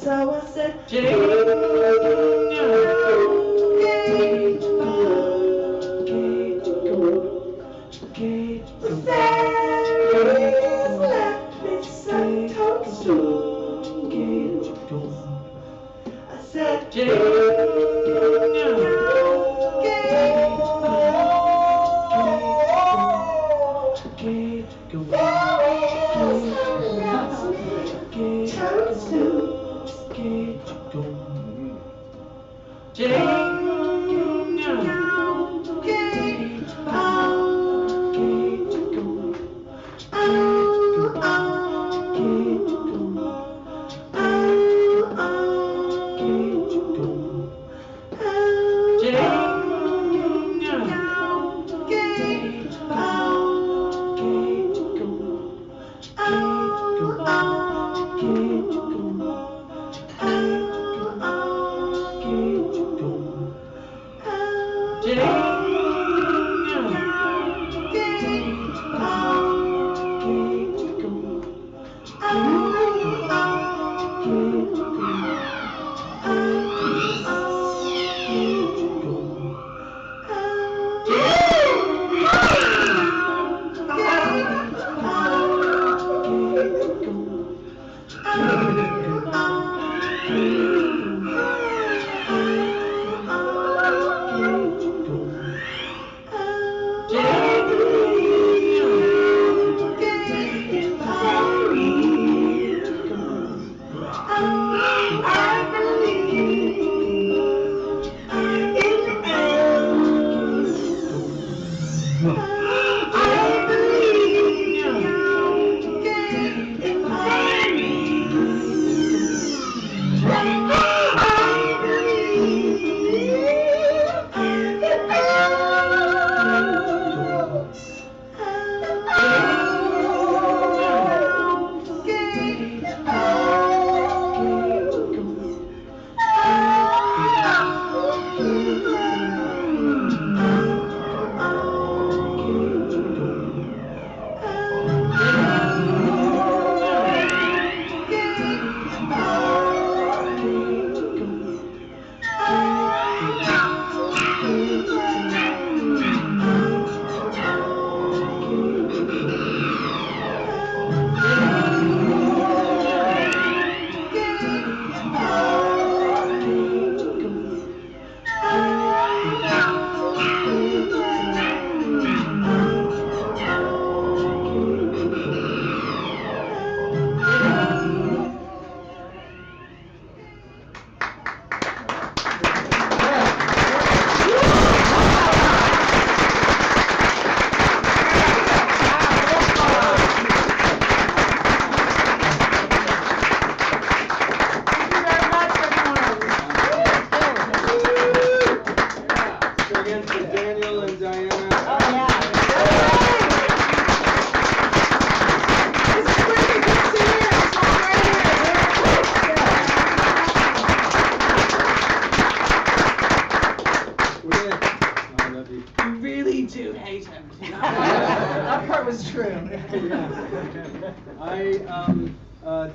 So I said, left me some toadstool. I said,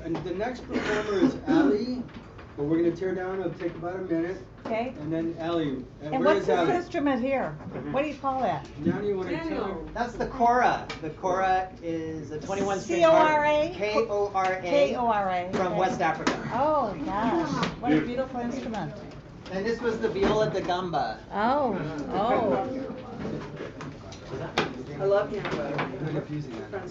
And the next performer is Allie, but we're going to tear down. It'll take about a minute. Okay. And then Allie. And what's this instrument here? What do you call that? Now you want to tell her? That's the Cora. The Cora is a 21-string C-O-R-A? K-O-R-A. K-O-R-A. From West Africa. Oh, gosh. What a beautiful instrument. And this was the viola da gamba. Oh, oh. I love piano. I'm confusing that.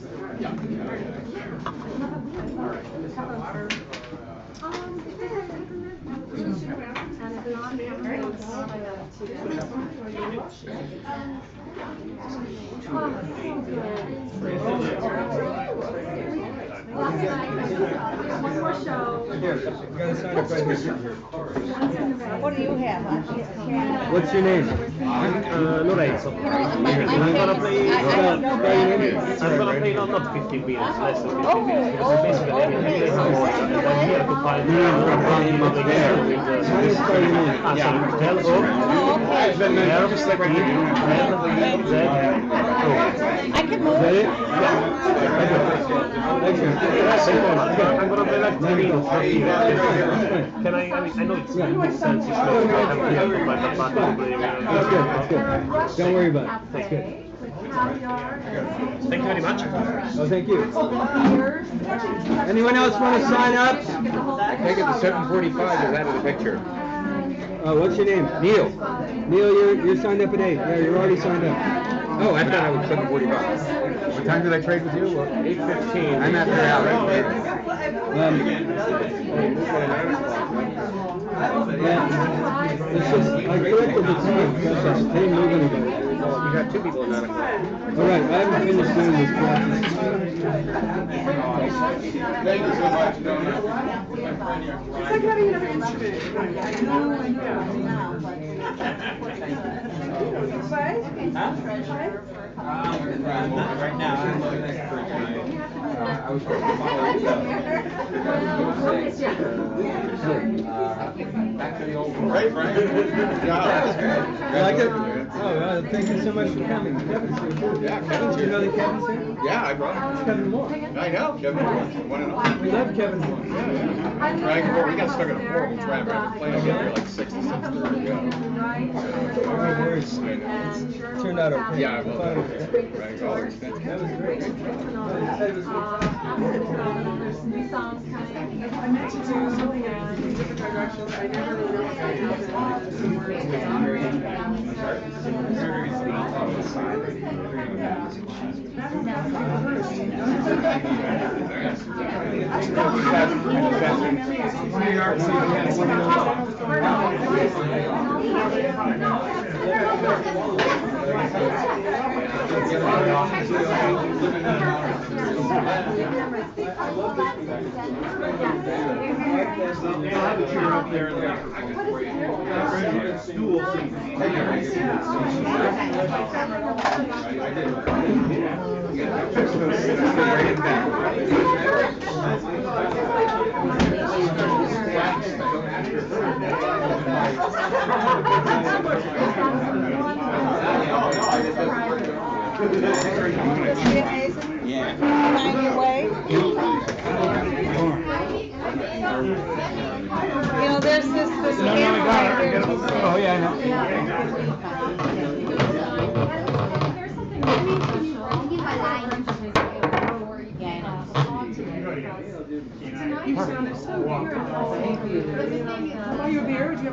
One more show. What do you have? What's your name? Lorenzo. I'm gonna play. I'm gonna play not 15 minutes, less than 15 minutes. Because basically I'm here to find the I can move. Is that it? I'm gonna play like 2 minutes. Can I mean, I know it's sense it's not That's good, that's good. Don't worry about it. That's good. Thank you very much. Oh, thank you. Anyone else want to sign up? Take it to 7:45, you're out of the picture. What's your name? Neil. Neil, you're signed up at 8. Yeah, you're already signed up. Oh, I thought I was 7:45. What time did I trade with you? 8:15. I'm after Alex. Yeah, it's just, I corrected the time, because I didn't move anybody. You got 2 people at 9 o'clock. All right, I haven't finished doing this process. Thank you so much. It's like having another instrument. Right now, I'm looking I was going to follow back to the old one. Right, Frank? Good job. You like it? Oh, thank you so much for coming. Kevin's here too. Yeah, Kevin's Do you here. know that Kevin's here? Yeah, I brought him. It's Kevin Moore. I know, Kevin, one and all. We love Kevin Moore. We got stuck in a horrible traffic. I've been playing together like 6 to 6:30 ago. It's turned out okay. Yeah, I will. Thought it was good. Right, all expensive. That was great. I meant to do something in different directions. I never really know what's going to Yeah. Find your way. You know, there's this camera right here. Oh, yeah, I know. You sounded so weird. Thank you. Oh, you a beer? Would you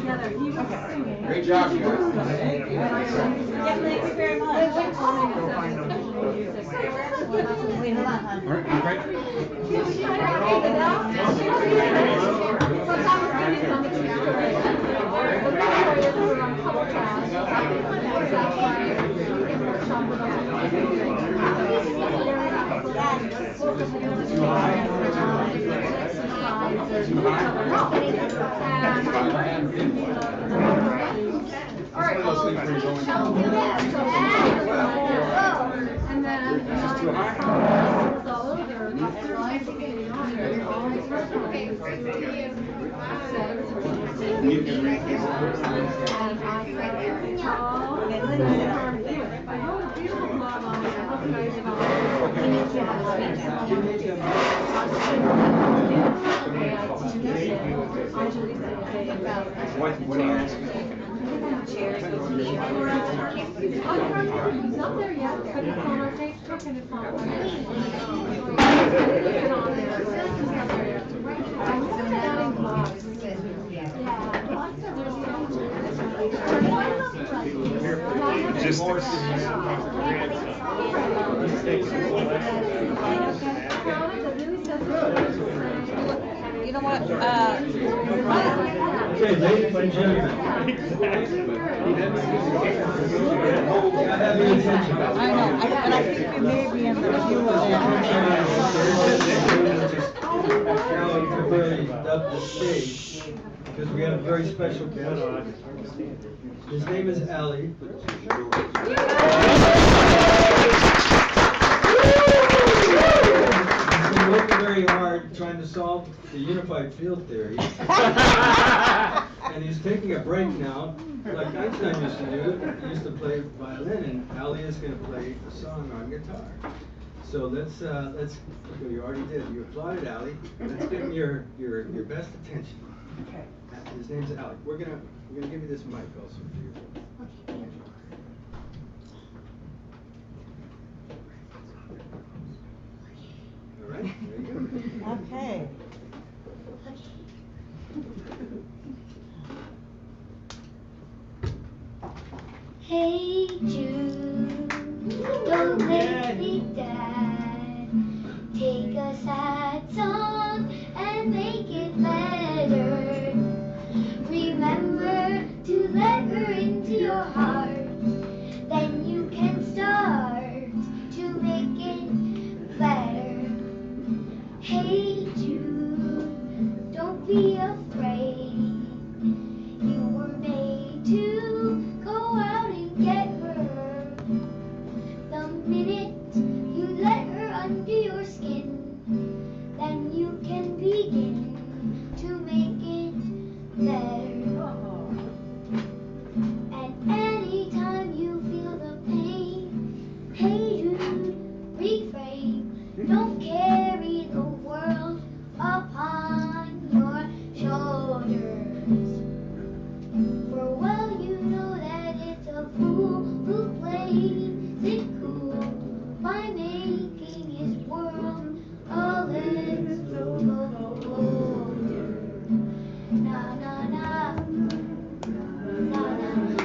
have a Great job, you guys. Yeah, thank you very much. Wait, hold on, hon. What are you asking? He's not there yet, but it's on our Facebook and it's on our You know what, Okay, ladies and gentlemen. I have your attention. I know, but I think we may be in the queue Now we prepared up the stage because we have a very special guest. His name is Ali. He's been working very hard trying to solve the unified field theory. And he's taking a break now like Einstein used to do, he used to play violin, and Ali is gonna play a song on guitar. So let's, you already did, you applauded Ali, let's give him your best attention. Okay. His name's Ali. We're gonna give you this mic also for you. All right, there you go. Okay. Hey Jude, don't make me sad. Take a sad song and make it better. Remember to let her into your heart. Then you can start to make it better. Hey Jude, don't be afraid. You were made to go out and get her. The minute you let her under your skin, then you can begin to make it better. And anytime you feel the pain, hey Jude, refrain. Don't carry the world upon your shoulders. For well you know that it's a fool who plays it cool by making his world a little colder. Na na na, na na na.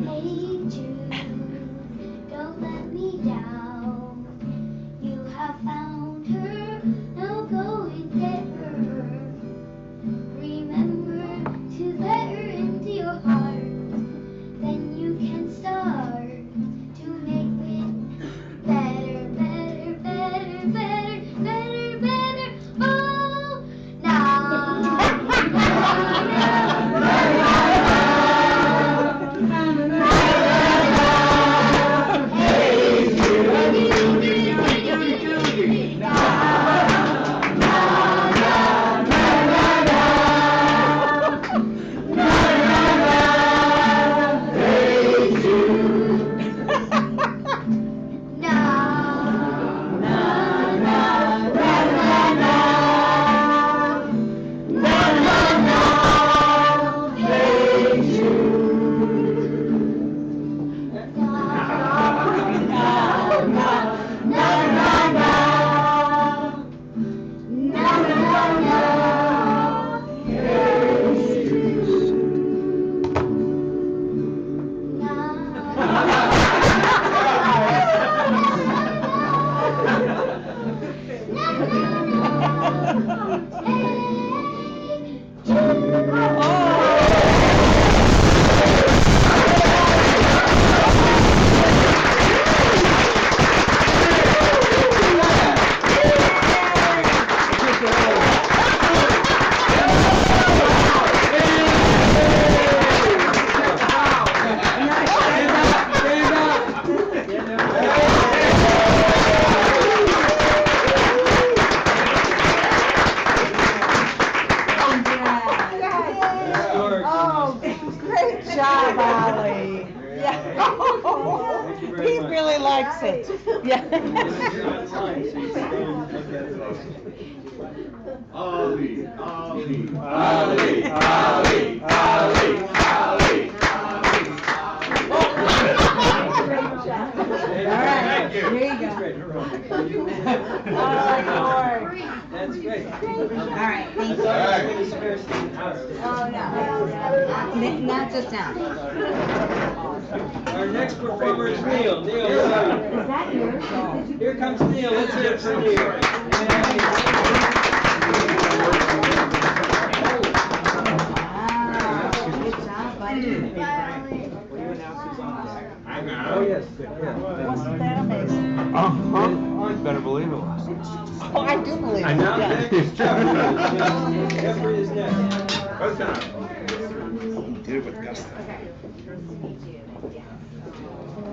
Hey Jude, don't let me down. You have found her, now go and get her. Remember to let her into your heart. Then you can start to make it better, better, better, better, better, better. Oh, Oh, great job, Ali. Yeah. He really likes it. Yeah. Ali, Ali, Ali, Ali, Ali, Ali. All right, here you go. Oh, Lord. That's great. All right, thank you. Oh, no. Not just now. Our next performer is Neil. Neil, where are you? Is that yours? Here comes Neil. Let's hear it for Neil. Wow, good job, buddy. Oh, yes. Yeah. Wasn't that amazing? Uh-huh. Better believe it. Oh, I do believe it. I know. Now Yeah. next is Jeffrey. Jeffrey is next. Did it with gusto.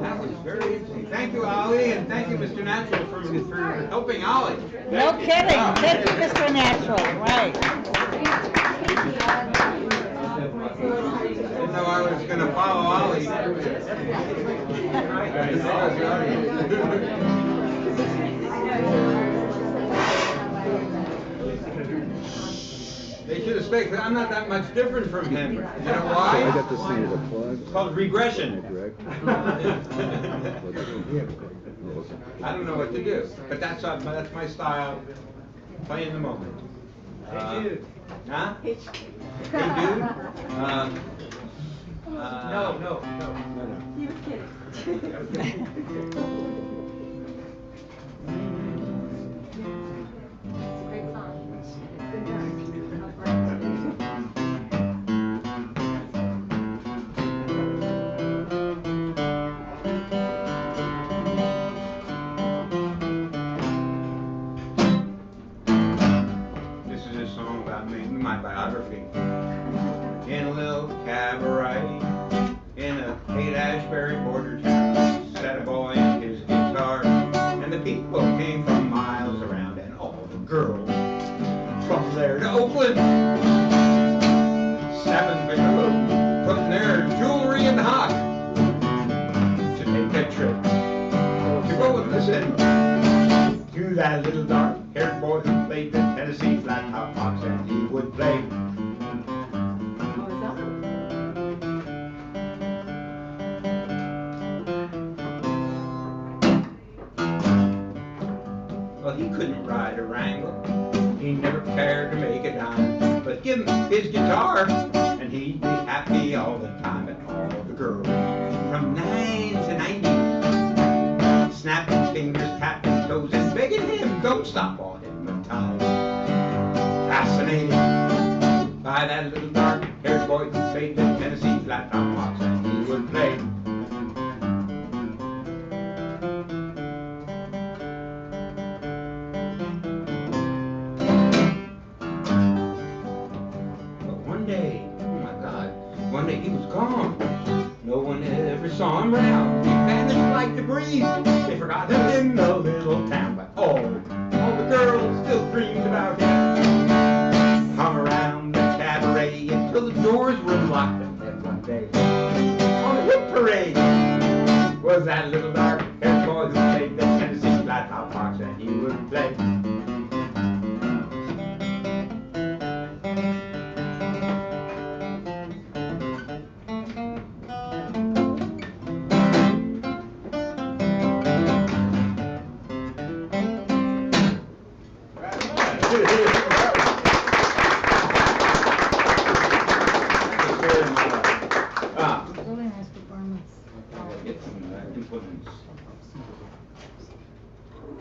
That was very interesting. Thank you, Ali, and thank you, Mr. Natural, for helping Ali. No kidding. Thank you, Mr. Natural. Right. Didn't know I was gonna follow Ollie. They should have stayed, 'cause I'm not that much different from him. You know why? I got to see the plug. It's called regression. Correct. I don't know what to do, but that's my style. Play in the moment. Hey, Jude. Huh? Hey, dude. No. He was kidding. It's a great song. It's good This is a song about me, my biography. In a little cabaret, in a Haight-Ashbury border town, sat a boy and his guitar, and the people came from miles around, and all the girls from there to Oakland, snapping Bigelow, putting their jewelry in the hock to take that trip, to go and listen to that little dark-haired boy who played the Tennessee flat top box, and he would play. Well, he couldn't ride a wrangle. He never cared to make a dime. But give him his guitar, and he'd be happy all the time. And all the girls from 9 to 90, snapping fingers, tapping toes, and begging him, don't stop on him the time. Fascinated by that little dark-haired boy who played the Tennessee flat top box, and he would play. One day he was gone. No one ever saw him round. He vanished like the breeze. They forgot him in the little town. But all the girls still dreamed about him. Hung around the cabaret until the doors were locked. And then one day, on a hit parade, was that little dark-haired boy who played the Tennessee flat top box, and he would play. Really nice performance. Get some implements.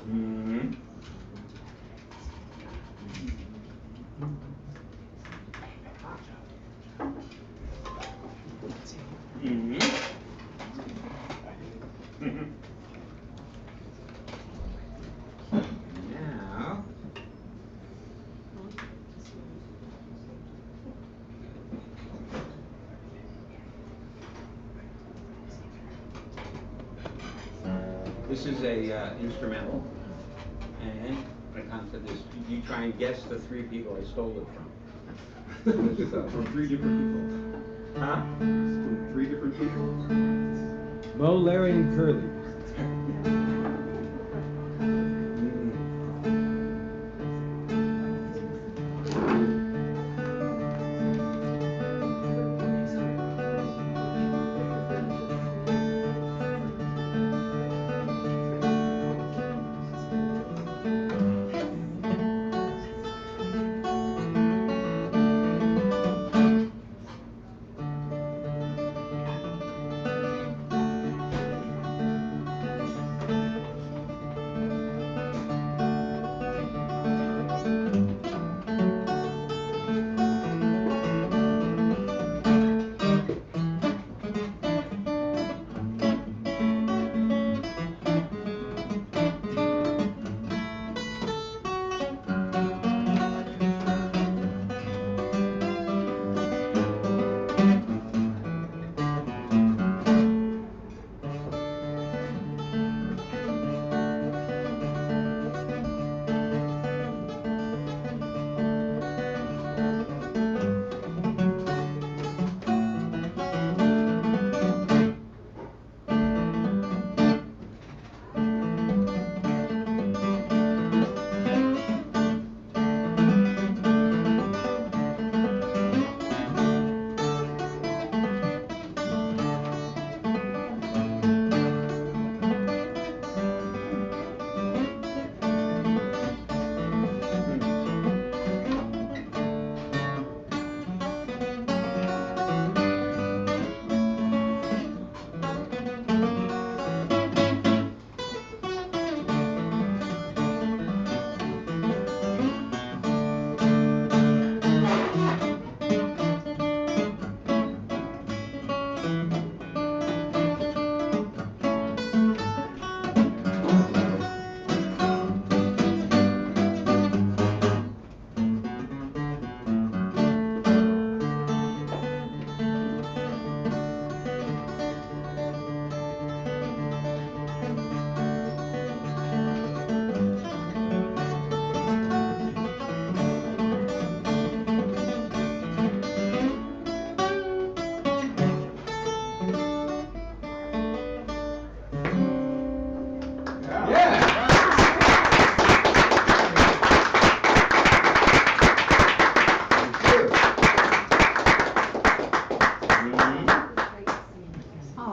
Mm-hmm. Mm-hmm. Now. This is a instrumental, and when it comes to this, you try and guess the three people I stole it from. From 3 different people. Huh? From 3 different people. Mo, Larry, and Curly.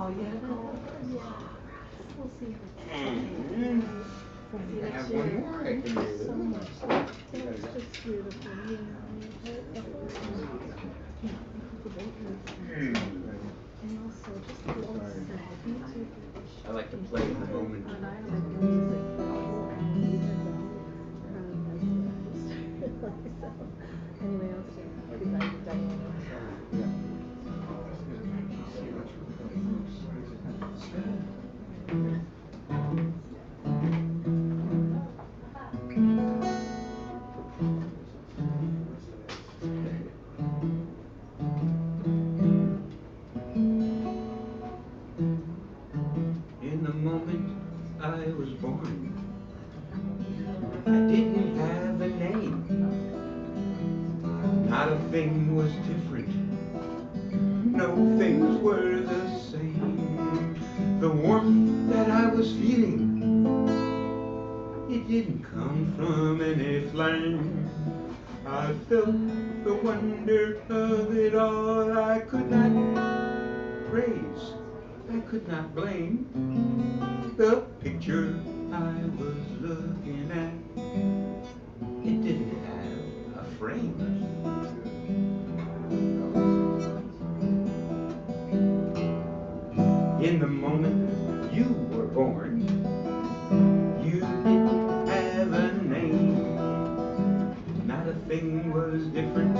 Oh, yeah. We'll see. I have one more I can do. So much. That's just beautiful, And also just the old side. I like to play in the moment. And I like the music. Anyway, I'll see. In the moment I was born, I didn't have a name. Not a thing was different. No things were the same. The warmth that I was feeling, it didn't come from any flame. I felt the wonder of it all. I could not praise, I could not blame. The picture I was looking at, it didn't have a frame. In the moment you were born, you didn't have a name. Not a thing was different,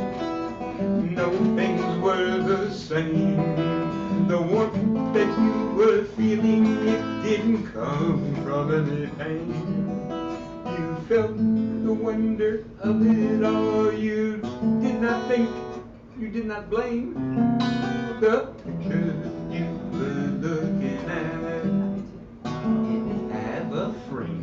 no things were the same. The warmth that you were feeling, it didn't come from any pain. You felt the wonder of it all. You did not think, you did not blame. The picture you were looking at, it didn't have a frame.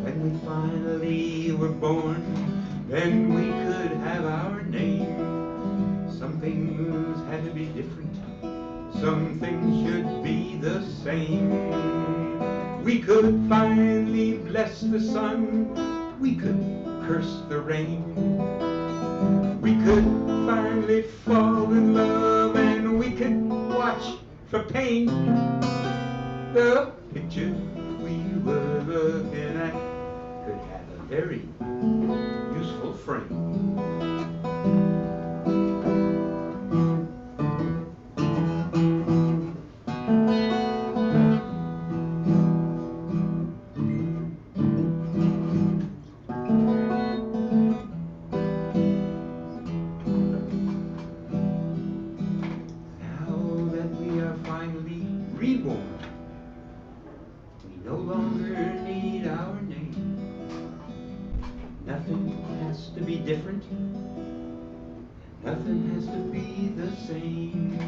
When we finally were born, then we could have our name. Some things had to be different, some things should be the same. We could finally bless the sun, we could curse the rain. We could finally fall in love, and we could watch for pain. The picture we were looking at could have a very useful frame. Now that we are finally reborn, we no longer need our name. Nothing has to be different, nothing has to be the same.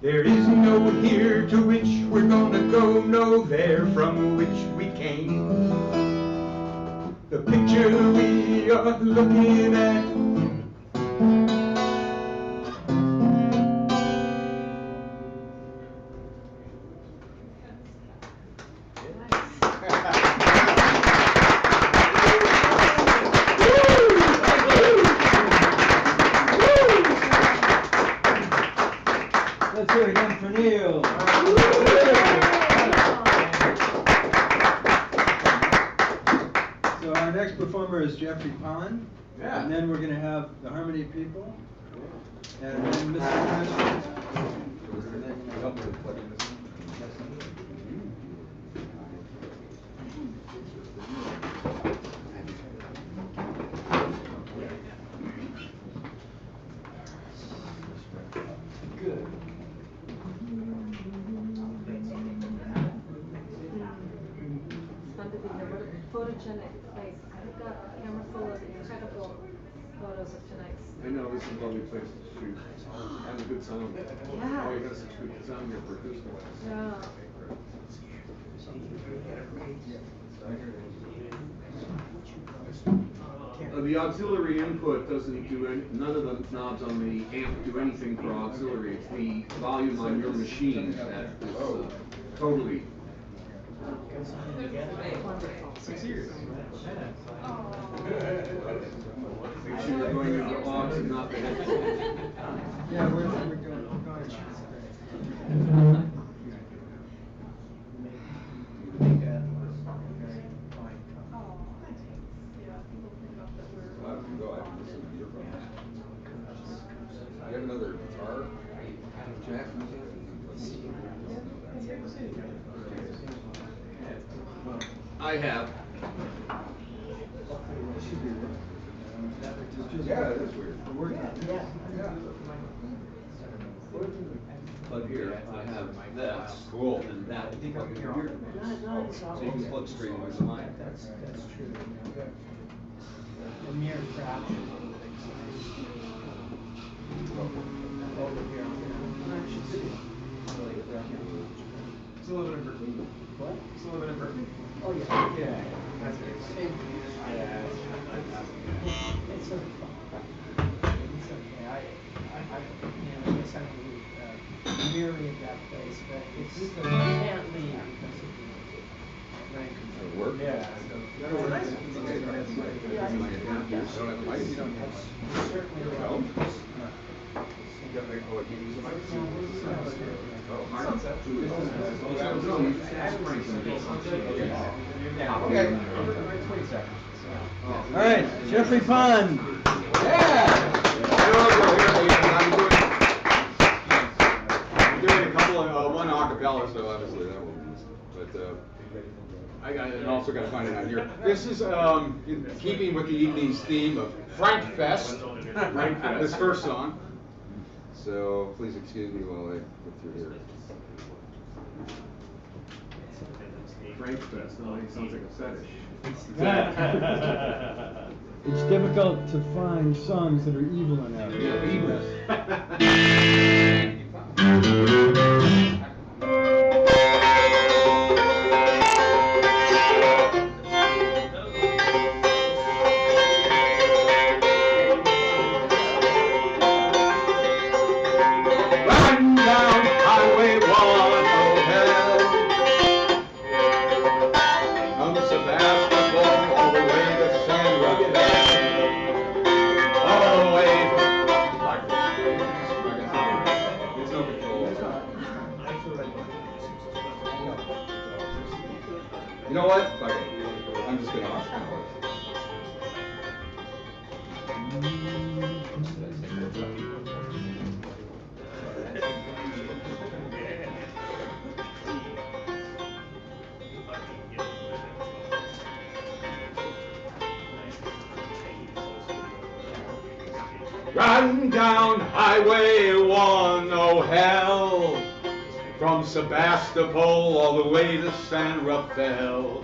There is no here to which we're gonna go, no there from which we came. The picture we are looking at, Let's hear it again for Neil. So our next performer is Jeffrey Pond. Yeah. And then we're gonna have the Harmony People. And then Mr. Good. It's fun to be here. What a photogenic place. I've got a camera full of incredible photos of tonight's. I know, this is a lovely place to shoot. And a good sound. Yeah. Oh, you got some good sound here for acoustic. Yeah. The auxiliary input doesn't do any, none of the knobs on the amp do anything for auxiliary. It's the volume on your machine that is totally. 6 years. Make sure you're going into the aux and not the headphones. Yeah, we're going. You have another guitar, Jack? I have. Yeah, it is weird. But here, I have this. Cool. And that. So you can plug straight into the mic. That's true. A mere fraction. Over here. It's a little bit of Berkeley. What? It's a little bit of Berkeley. Oh, yeah. Yeah. That's good. Same. Yeah. It's okay. It's okay. I guess I'm weary of that place, but it's, I can't leave because of the rain. Work? Yeah. That'll work. All right, Jeffrey Pond. I'm doing a couple of one acapella, so obviously that will be. But I also got to find it out here. This is in keeping with the evening's theme of Frank Fest. This first song. So please excuse me while I get through here. Frank Fest, sounds like a fetish. It's difficult to find songs that are evil enough. Run down Highway 1, oh hell. From Sebastopol all the way to San Rafael. All the way There's no control. You know what? Fuck it. I'm just gonna. Run down Highway 1, oh hell, from Sebastopol all the way to San Rafael,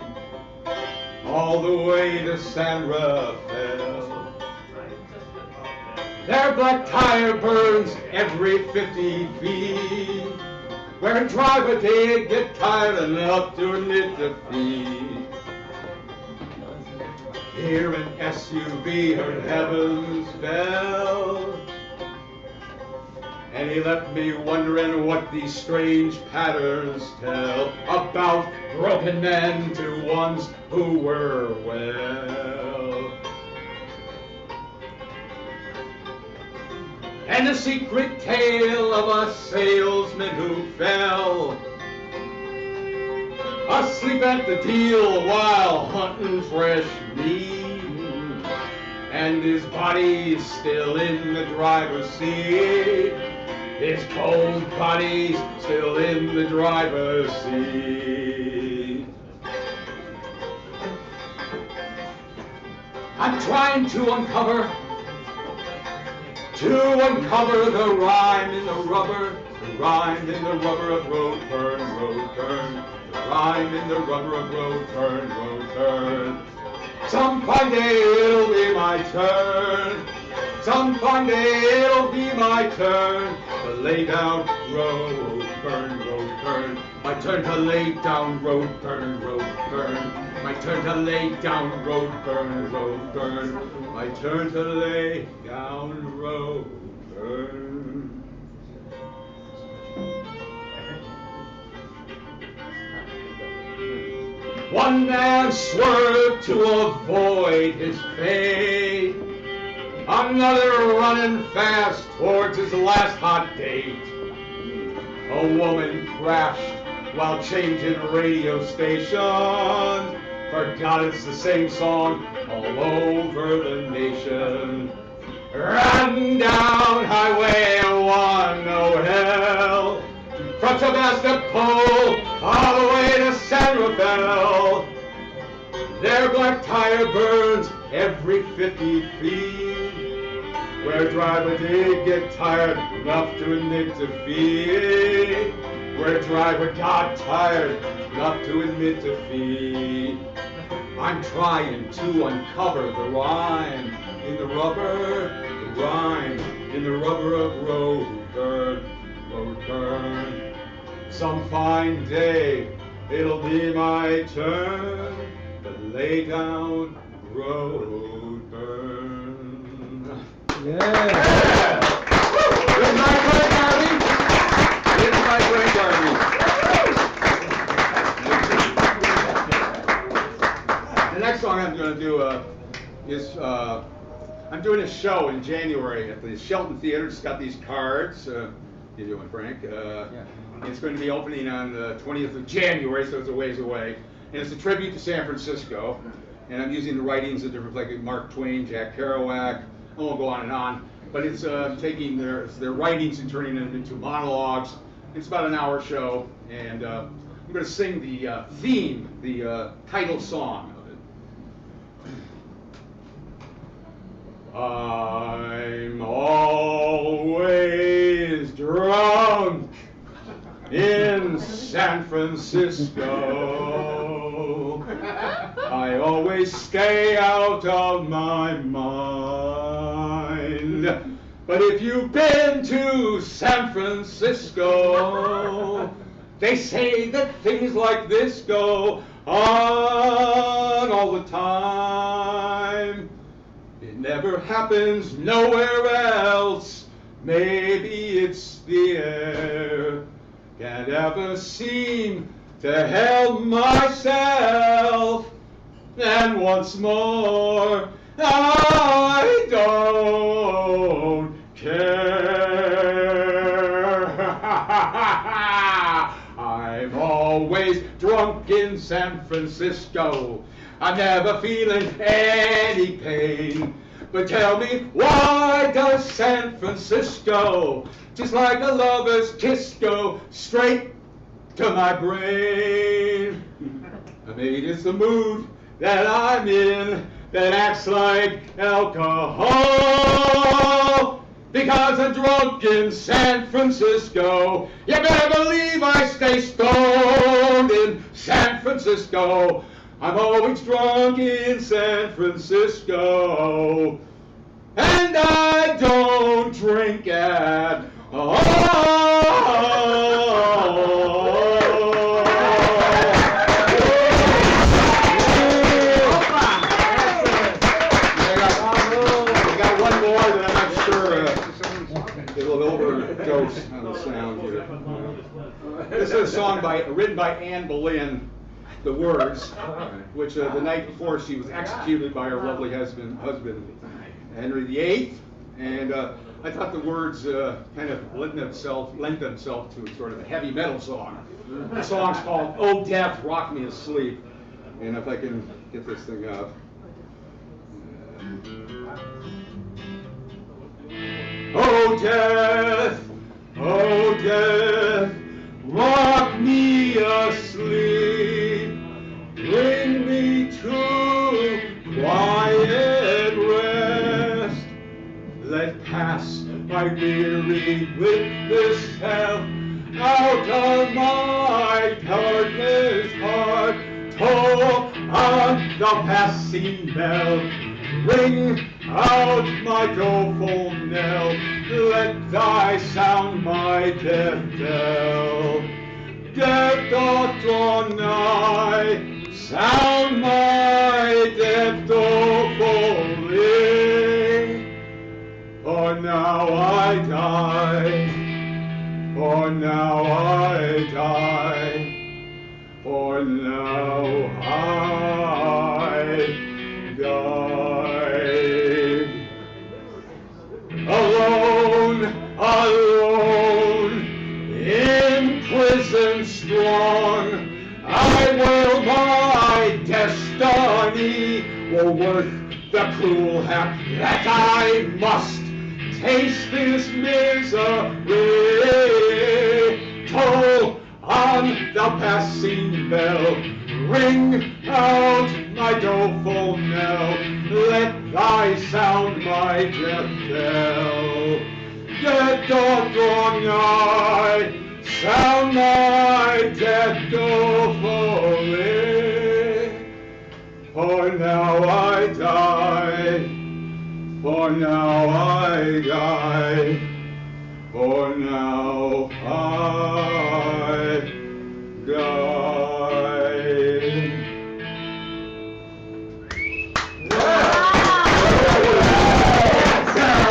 all the way to San Rafael. Their black tire burns every 50 feet, where a driver did get tired enough to admit defeat. Here an SUV heard heaven's bell, and he left me wondering what these strange patterns tell about broken men to ones who were well. And a secret tale of a salesman who fell asleep at the deal while hunting fresh meat, and his body's still in the driver's seat. His cold body's still in the driver's seat. I'm trying to uncover the rhyme in the rubber, the rhyme in the rubber of road burn, road burn. Rhyme in the rubber of road turn, road turn. Some fine day it'll be my turn. Some fine day it'll be my turn to lay down road turn, road turn. My turn to lay down road turn, road turn. My turn to lay down, road burn, road burn. My turn to lay down, road burn. One man swerved to avoid his fate. Another running fast towards his last hot date. A woman crashed while changing radio stations. Forgot it's the same song all over the nation. Ran down Highway 1, oh hell, from Sebastopol all the way to San Rafael. Their black tire burns every 50 feet, where driver did get tired enough to admit defeat. Where driver got tired enough to admit defeat. I'm trying to uncover the rhyme in the rubber, the rhyme in the rubber of road burn, road burn. Some fine day it'll be my turn to lay down, road burn. Yeah. Good night, Greg Garvey. Good night, Greg Garvey. The next song I'm going to do is I'm doing a show in January at the Shelton Theater. It's got these cards. Give you one, Frank. It's going to be opening on the 20th of January, so it's a ways away. And it's a tribute to San Francisco. And I'm using the writings of different, like Mark Twain, Jack Kerouac. I won't go on and on. But it's taking their writings and turning them into monologues. It's about an hour show. And I'm going to sing the theme, the title song of it. I'm always drunk in San Francisco. I always stay out of my mind. But if you've been to San Francisco, they say that things like this go on all the time. It never happens nowhere else. Maybe it's the air. Can't ever seem to help myself. And once more, I don't care. I'm always drunk in San Francisco. I'm never feeling any pain. But tell me, why does San Francisco, just like a lover's kiss, go straight to my brain? Maybe it's the mood that I'm in that acts like alcohol. Because I'm drunk in San Francisco, you better believe I stay stoned in San Francisco. I'm always drunk in San Francisco, and I don't drink at all. I got one more that I'm not sure it'll overdose on the sound here. This is a song written by Anne Boleyn. The words, which the night before she was executed by her lovely husband Henry VIII, and I thought the words kind of lent themselves to sort of a heavy metal song. The song's called "Oh Death, Rock Me to Sleep," and if I can get this thing up. Oh death, rock me asleep. Bring me to quiet rest. Let pass my weary witness health out of my darkness heart. Toll on the passing bell. Ring out my doleful knell. Let thy sound my death tell. Death doth draw nigh, sound my death dolefully. For now I die, for now I die, for now I die. Alone, alone, in prison strong, I will my destiny will work the cruel hap that I must taste this misery. Toll on the passing bell, ring out my doleful knell, let thy sound my death bell. Death doth draw nigh, sound my death dolefully. For now I die, for now I die, for now I die.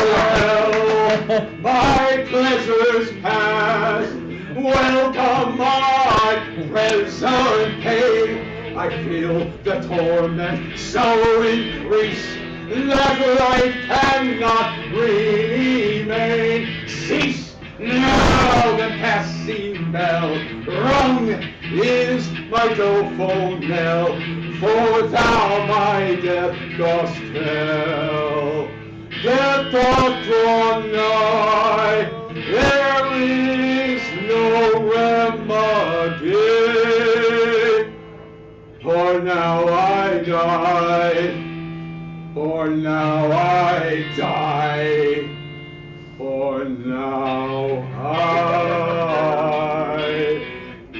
Farewell, my pleasures past, welcome my present pain. I feel the torment so increase that life cannot remain. Cease now the passing bell, rung is my doleful knell, for thou my death dost tell. Death doth draw nigh, there is no remedy. For now I die, for now I die, for now I die.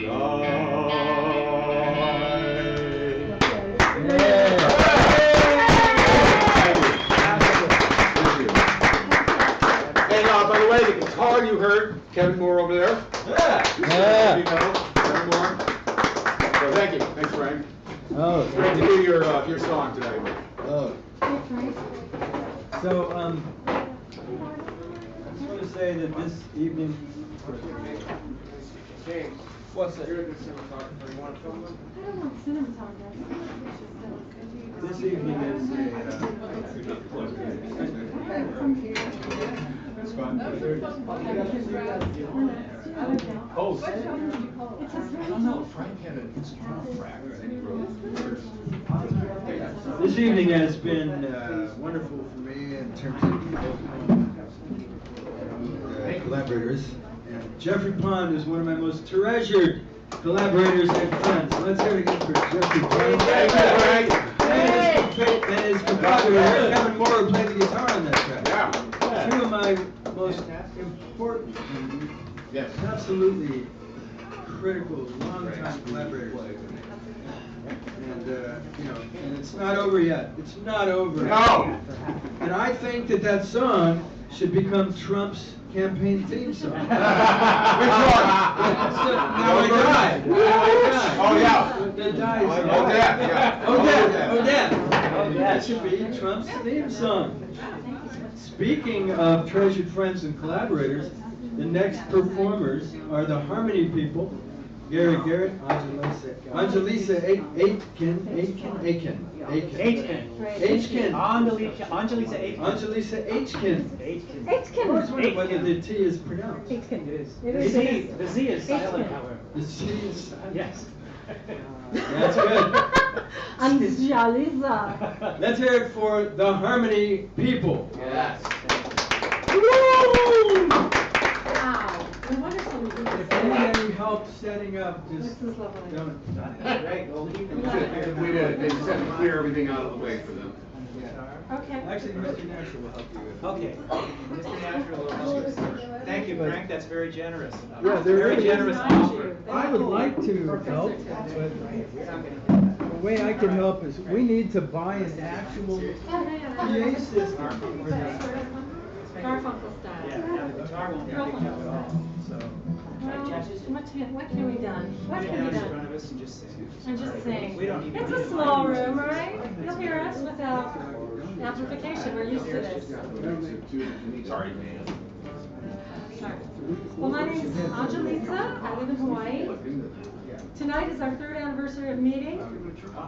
And by the way, the guitar you heard, Kevin Moore over there. Yeah. You know, Kevin Moore. So thank you. Thanks, Frank. Oh, It's great to hear your song today. oh. So, I just want to say that this evening. James, what's that? You're a good cinematographer. You want to film them? I don't want cinematography. This evening is It's fun. Oh, I don't know. Frank had an instrumental track that he wrote first. This evening has been wonderful for me in terms of collaborators. And Jeffrey Pond is one of my most treasured collaborators and friends. Let's hear it again for Jeffrey Pond. Thank you, Frank. And his composer, Kevin Moore, who played the guitar on that track. Yeah. Two of my most important, Yes. absolutely critical, long-time collaborators. And, and it's not over yet. It's not over. No. And I think that song should become Trump's campaign theme song. Which one? Now I die. Now I die. Oh, yeah. The die song. Oh, death, yeah. Oh, death. Oh, death. Oh, That should be Trump's theme song. Speaking of treasured friends and collaborators, the next performers are the Harmony People, Gary Garrett, Angelisa Aitken. Angelisa Aitken. Angelisa Aitken. I was wondering whether the T is pronounced. It is. It The is. Z is silent, however. The C is silent. Yes. That's good. Angelisa. Let's hear it for the Harmony People. Yes. Woo! Wow. No wonder so many people If say you need that. any help setting up, just This is lovely. don't. Great. Well, We did. They just had to clear everything out of the way for them. Okay. Actually, Mr. Nasher will help you with it. Okay. Mr. Natural will help you. Thank you, Frank. That's very generous. Yeah, there Very is. generous offer. I would like to help, but the way I can help is we need to buy an actual PA system for this. Garfunkel style. Yeah, the guitar won't be picked up at all, so. What can be done? What Get can be down in front done? of us and just sing. And just sing. We don't even It's need a to small find room, music. right? You'll hear us without amplification. We're used to this. Sorry. Sorry. Well, my name is Angelisa. I live in Hawaii. Tonight is our 3rd anniversary of meeting.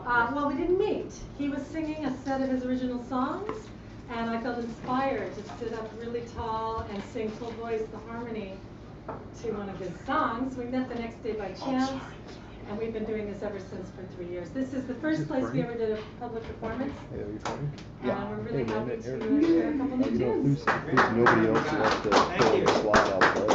Well, we didn't meet. He was singing a set of his original songs, and I felt inspired to sit up really tall and sing full voice the harmony to one of his songs. We met the next day by chance, and we've been doing this ever since for 3 years. This is the first place we ever did a public performance, and we're really happy to share a couple new tunes. There's nobody else left to fill the slot out there.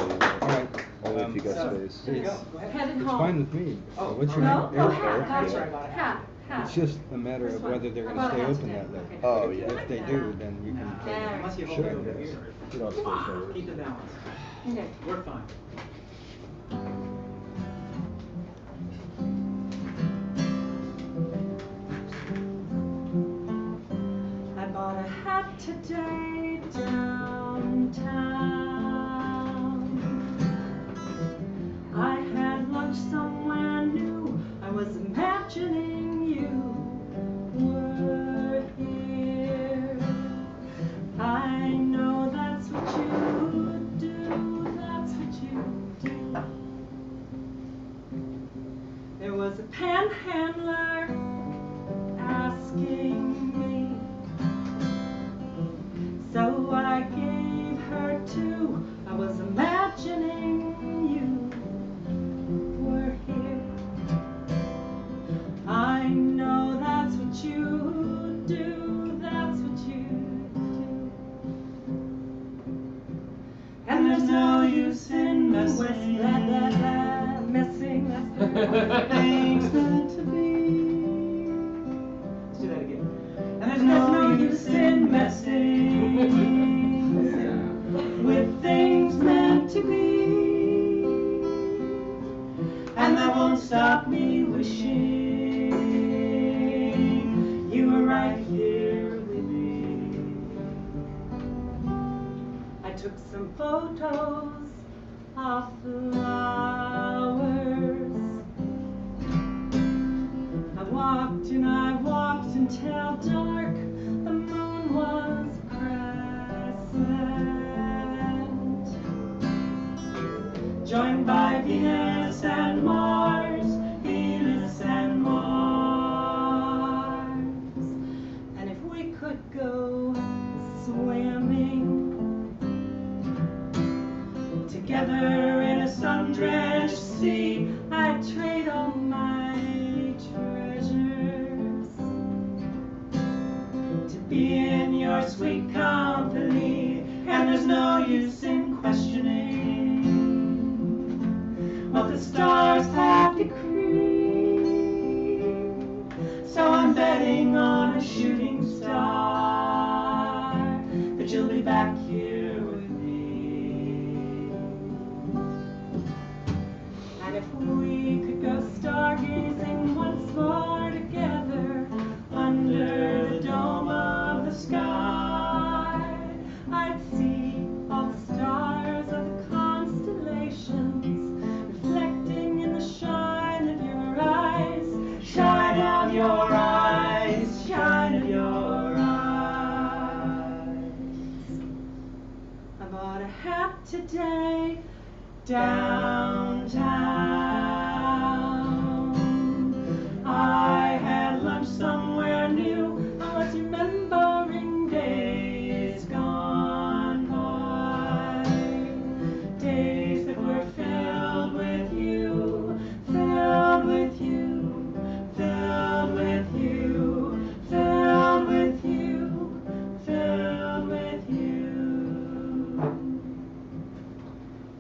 Only if you got space. There you go. Go ahead. Headed It's home. fine with me. Oh, What's your No? name? Oh, Eric? Hat, gotcha. Sorry about it. Hat. It's just a matter This of one. whether they're I gonna bought a stay hat open today. that late. Okay. Oh, yeah. If they do, then you can. There. Unless you hold Sure. it over here. You don't stay forward. Keep the balance. Okay. We're fine. I bought a hat today downtown. I had lunch somewhere new. I was imagining you were here. I know that's what you do. That's what you do. There was a panhandler asking me, so I gave her two. I was imagining you were here. I know that's what you do. That's what you do. And there's no use in messing. Messing. That's the things meant to be. Let's do that again. And there's no use in messing with things meant to be. And that won't stop me wishing you were right here with me. I took some photos of flowers. I walked until dark. The moon was present, joined by Venus and Mars, Venus and Mars. And if we could go swimming together in a sun-drenched sea, I'd trade all my treasures to be in your sweet company. And there's no use in questioning what the stars have decreed. So I'm betting on a shooting star that you'll be back here with me. And if we could go stargazing once more together under the dome of the sky, I'd see all the stars of the constellations reflecting in the shine of your eyes. Shine of your eyes, shine of your eyes. I bought a hat today downtown. I had lunch somewhere new. I was remembering days gone by, days that were filled with you, filled with you, filled with you, filled with you, filled with you.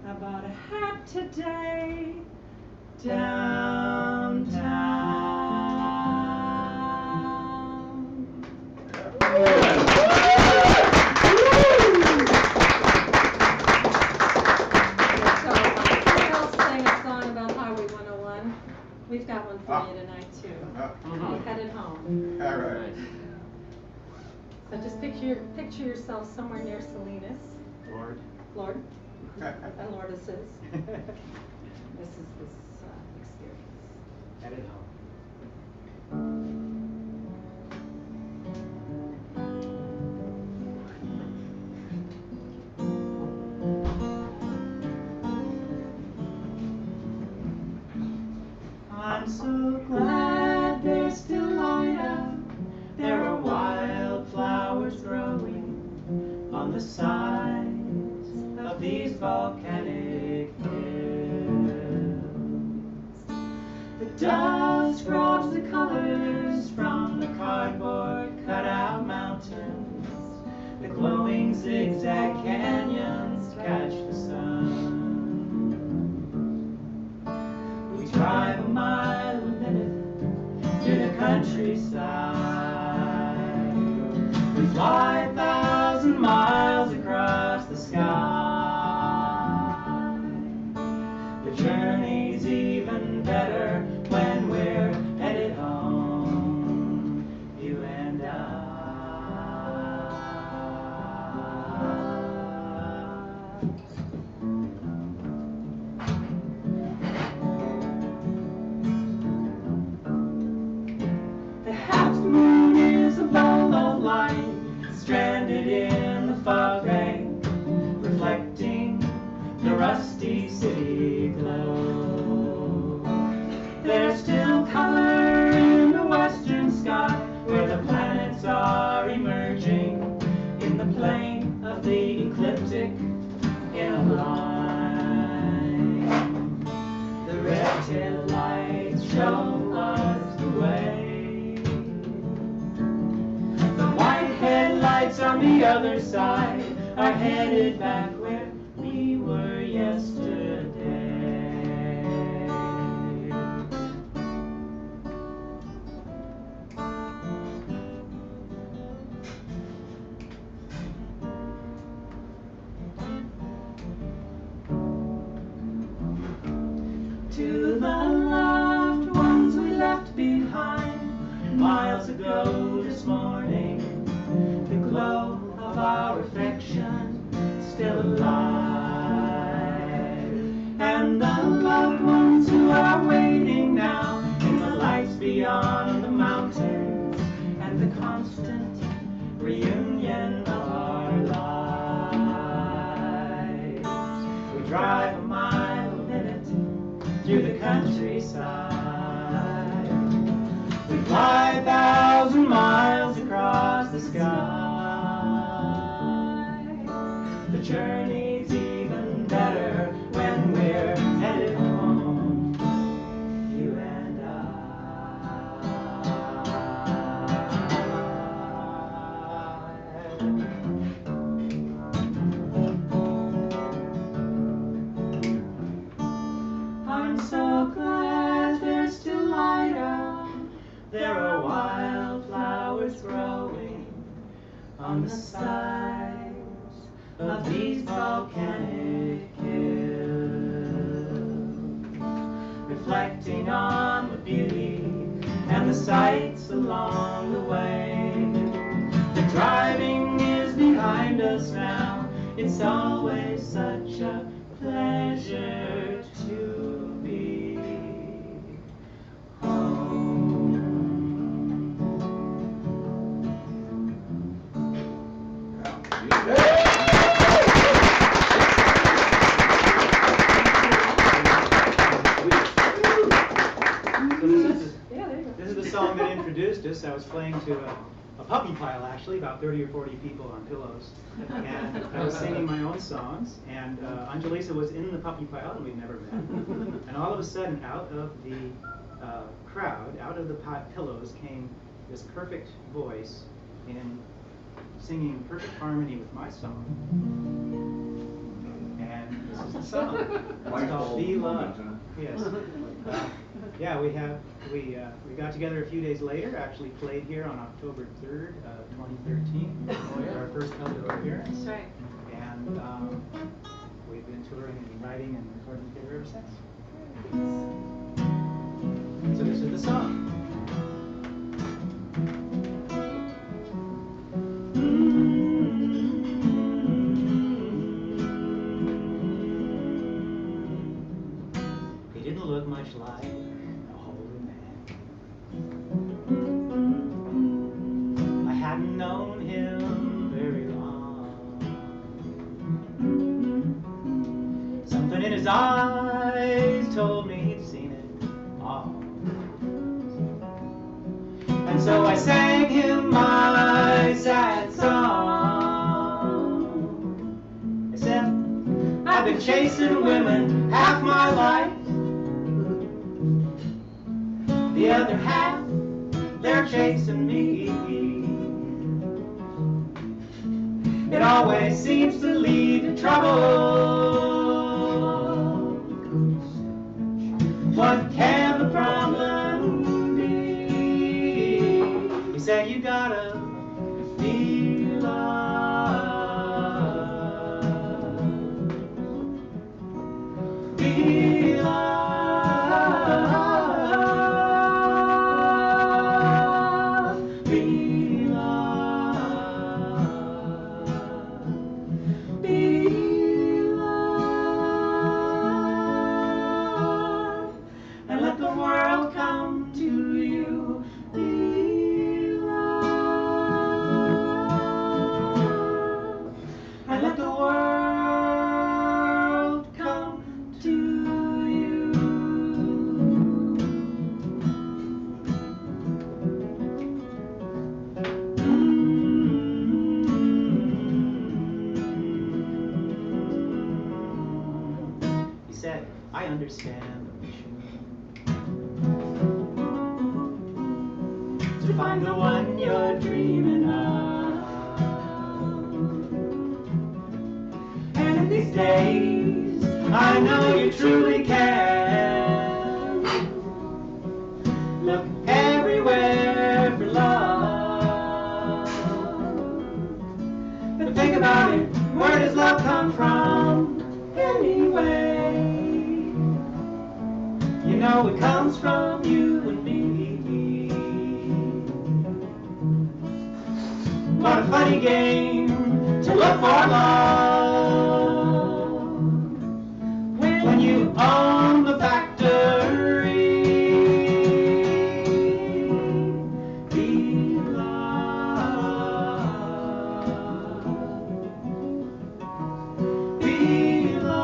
I bought a hat today downtown. So, somebody else sang a song about Highway 101. We've got one for you tonight too. We're headed home. All right. So just picture yourself somewhere near Salinas. Lord. Lord. And Lourdes is. This is this experience. Headed home. I'm so glad there's still light out. There are wildflowers growing on the sides of these volcanic hills. The dust grabs the colors from the cardboard cutout mountains. The glowing zigzag canyons catch the sun. We drive a mile a minute through the countryside. We fly 1,000 miles across the sky. The journey's even better when we're headed home, you and I. The half moon is a ball of light stranded in the fog bank, reflecting the rusty city glow. There's still color in the western sky where the planets are emerging in the plane of the ecliptic in a line. The red tail lights show us the way. The white headlights on the other side are headed back where we were yesterday. To the loved ones we left behind miles ago this morning, the glow of our affection still alive. And the loved ones who are waiting now in the lights beyond the mountains, and the constant reunion of our lives. We drive a mile a minute through the countryside. We fly 1,000 miles across the sky. The journey's even better when we're headed home, you and I. I'm so glad there's still light out. There are wildflowers growing on the sides of these volcanic hills, reflecting on the beauty and the sights along the way. The driving is behind us now. It's always such a pleasure to be home. This is the song that introduced us. I was playing to a puppy pile, actually, about 30 or 40 people on pillows. And I was singing my own songs. And Angelisa was in the puppy pile, and we'd never met. And all of a sudden, out of the crowd, out of the pillows, came this perfect voice in singing perfect harmony with my song. And this is the song. It's called Be Love. Yes. Yeah, we got together a few days later, actually played here on October 3rd, 2013, for our first public appearance. That's right. And we've been touring and writing and recording together ever since. So this is the song. hadn't known him very long. Something in his eyes told me he'd seen it all. And so I sang him my sad song. I said, I've been chasing women half my life. The other half, they're chasing me. It always seems to lead to trouble. What can the problem be? He said, you gotta feel love. Feel love. Feel love. Feel love. And let the world come to you. Feel love. And let the world come to you. He said, I understand the mission to find the one you're dreaming of. And in these days, I know you truly can. Look everywhere for love. But think about it, where does love come from anyway? You know it comes from you and me. What a funny game to look for love when you own the factory. Feel love. Feel love.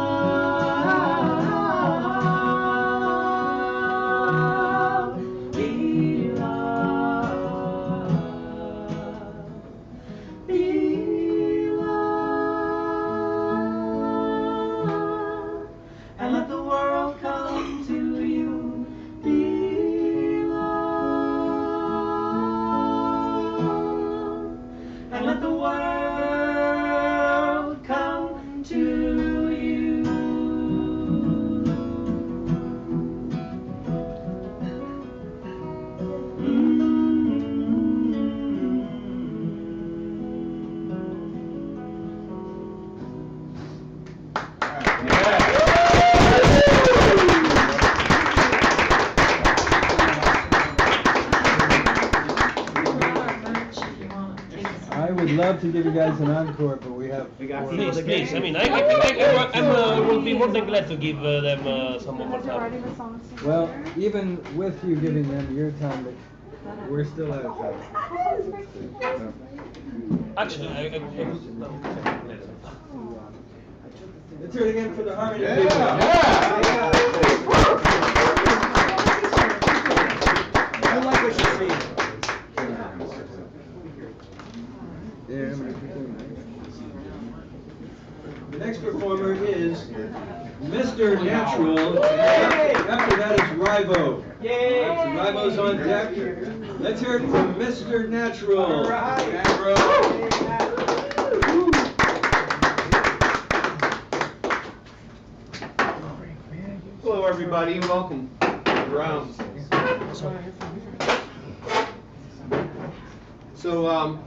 Feel love. Feel love. And let the world come to you. Feel love. And let the world come to you. I would love to give you guys an encore, but we have. Please, please. I mean, I will be more than glad to give them some more time. Well, even with you giving them your time, we're still out of time. Actually, Let's hear it again for the harmony Yeah. people. I like what you see. The next performer is Mr. Natural. After that is Ribo. Yay! Ribo's on deck. Let's hear it from Mr. Natural. Hello, everybody, and welcome. Around. So,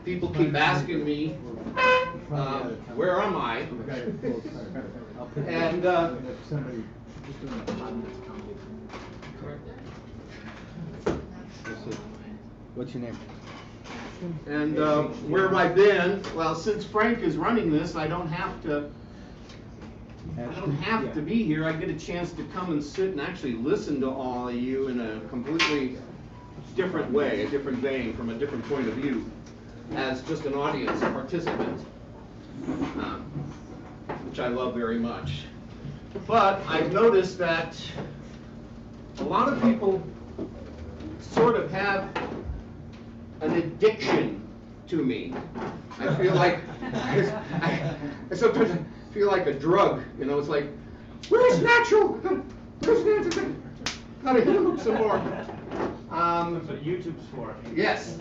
people keep asking me, where am I? And, What's your name? and where have I been? Well, since Frank is running this, I don't have to be here. I get a chance to come and sit and actually listen to all of you in a completely different way, a different vein, from a different point of view, as just an audience participant, which I love very much. But I've noticed that a lot of people sort of have an addiction to me. I feel like, I sometimes feel like a drug, you know, it's like, where's natural? Where's natural? Gotta hit him up some more. That's what YouTube's for. Yes,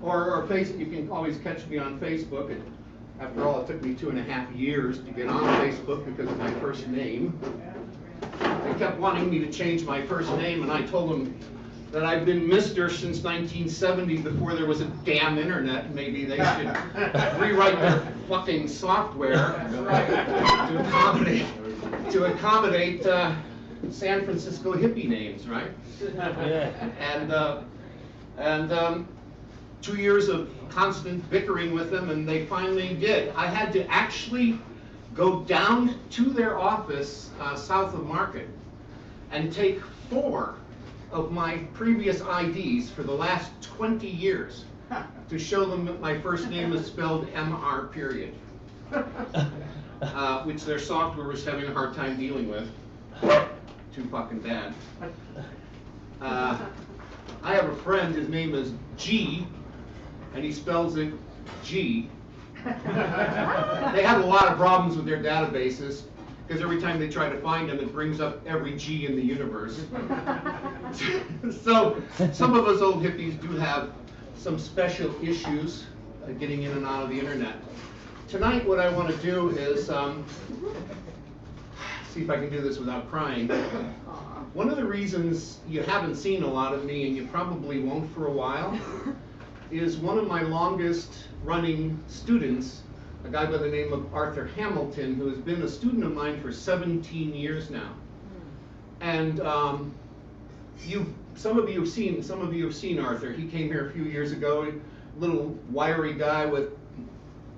or Facebook. You can always catch me on Facebook. And after all, it took me 2.5 years to get on Facebook because of my first name. They kept wanting me to change my first name, and I told them that I've been Mr. since 1970, before there was a damn internet. Maybe they should rewrite their fucking software to accommodate San Francisco hippie names, right? And 2 years of constant bickering with them, and they finally did. I had to actually go down to their office south of Market and take 4 of my previous IDs for the last 20 years to show them that my first name is spelled M-R period, which their software was having a hard time dealing with. Too fucking bad. I have a friend, his name is G, and he spells it G. They have a lot of problems with their databases, because every time they try to find him, it brings up every G in the universe. So some of us old hippies do have some special issues getting in and out of the internet. Tonight what I want to do is see if I can do this without crying. One of the reasons you haven't seen a lot of me, and you probably won't for a while, is one of my longest running students, a guy by the name of Arthur Hamilton, who has been a student of mine for 17 years now. And some of you have seen Arthur. He came here a few years ago, a little wiry guy with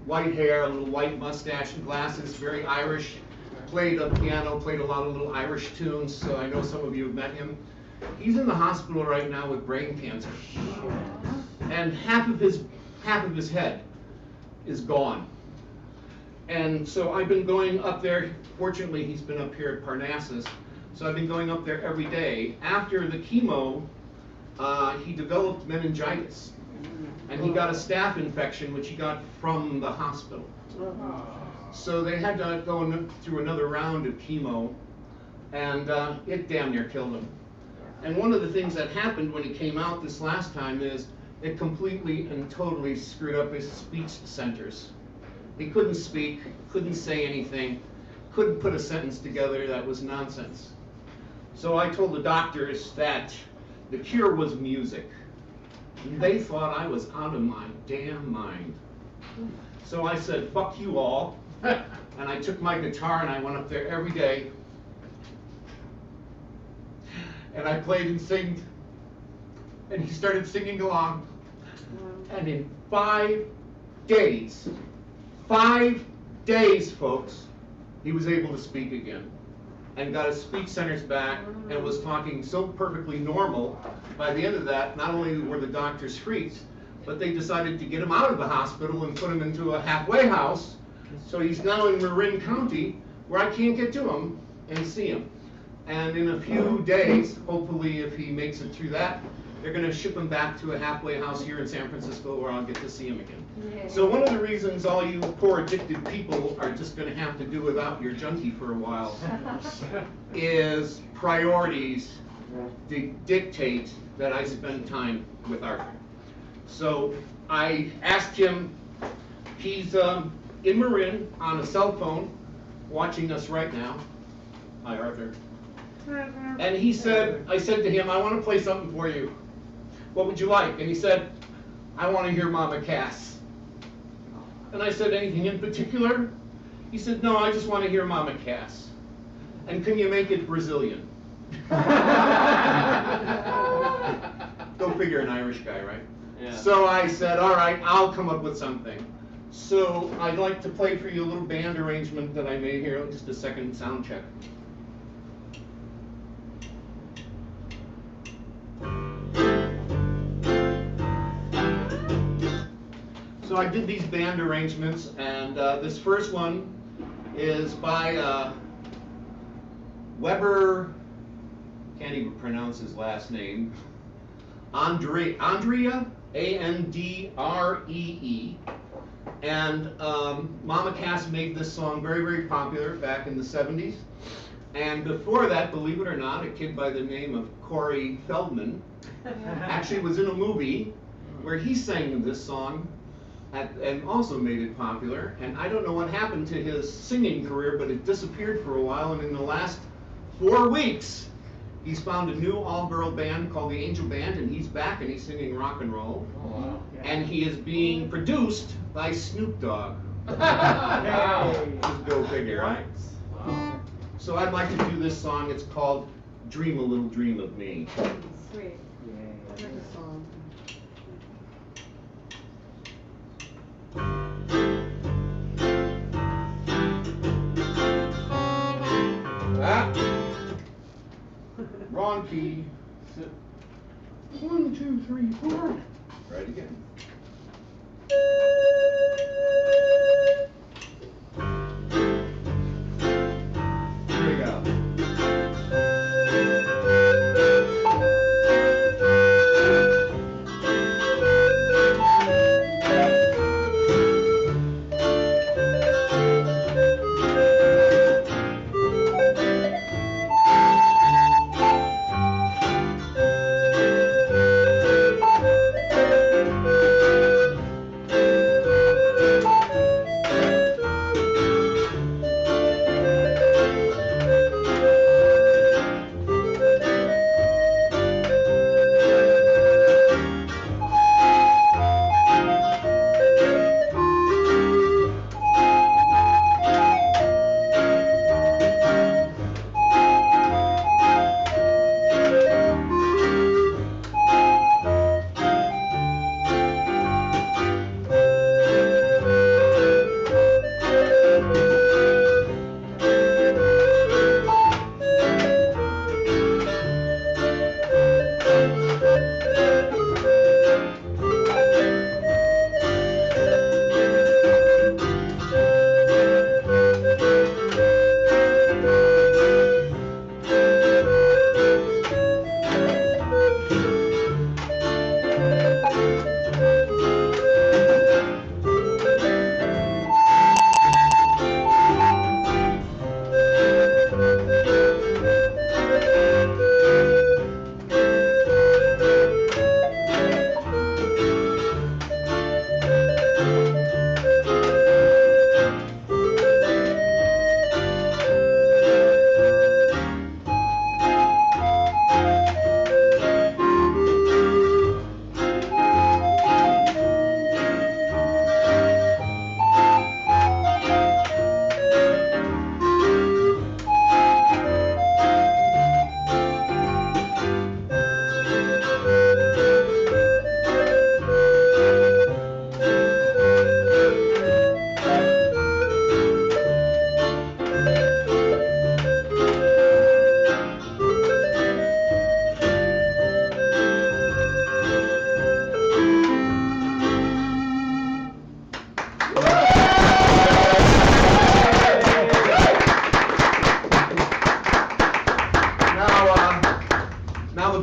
white hair, a little white mustache and glasses, very Irish. Played a piano, played a lot of little Irish tunes, so I know some of you have met him. He's in the hospital right now with brain cancer. And half of his head is gone. And so I've been going up there. Fortunately, he's been up here at Parnassus, so I've been going up there every day. After the chemo, he developed meningitis, and he got a staph infection, which he got from the hospital. So they had to go through another round of chemo, and it damn near killed him. And one of the things that happened when he came out this last time is it completely and totally screwed up his speech centers. He couldn't speak, couldn't say anything, couldn't put a sentence together that was nonsense. So I told the doctors that the cure was music. And they thought I was out of my damn mind. So I said, fuck you all. And I took my guitar and I went up there every day. And I played and sang. And he started singing along. And in 5 days, 5 days, folks, he was able to speak again. And got his speech centers back and was talking so perfectly normal. By the end of that, not only were the doctors freaked, but they decided to get him out of the hospital and put him into a halfway house. So he's now in Marin County, where I can't get to him and see him. And in a few days, hopefully if he makes it through that, they're going to ship him back to a halfway house here in San Francisco where I'll get to see him again. Yay. So one of the reasons all you poor addicted people are just going to have to do without your junkie for a while is priorities dictate that I spend time with Arthur. So I asked him, he's in Marin on a cell phone watching us right now. Hi, Arthur. And he said, I said to him, I want to play something for you. What would you like? And he said, I want to hear Mama Cass. And I said, anything in particular? He said, no, I just want to hear Mama Cass. And can you make it Brazilian? Go figure, an Irish guy, right? Yeah. So I said, all right, I'll come up with something. So I'd like to play for you a little band arrangement that I made here. Just a second, sound check. So I did these band arrangements, and this first one is by Weber, can't even pronounce his last name, Andrea, A-N-D-R-E-E. And Mama Cass made this song very, very popular back in the 70s. And before that, believe it or not, a kid by the name of Corey Feldman actually was in a movie where he sang this song and also made it popular. And I don't know what happened to his singing career, but it disappeared for a while. And in the last 4 weeks, he's found a new all-girl band called the Angel Band, and he's back and he's singing rock and roll. Oh, wow. And he is being produced by Snoop Dogg. Just go figure, right? Wow. So I'd like to do this song. It's called Dream a Little Dream of Me. Sweet. Yeah. I like the song. Ah. Wrong key. 1, 2, 3, 4. Right again. Here we go.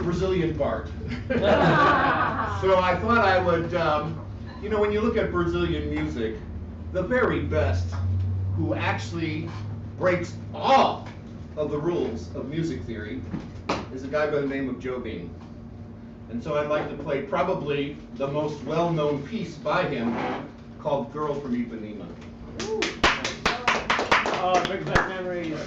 Brazilian part. So I thought I would, you know, when you look at Brazilian music, the very best who actually breaks all of the rules of music theory is a guy by the name of Jobim. And so I'd like to play probably the most well-known piece by him called Girl from Ipanema. Oh, brings back memories.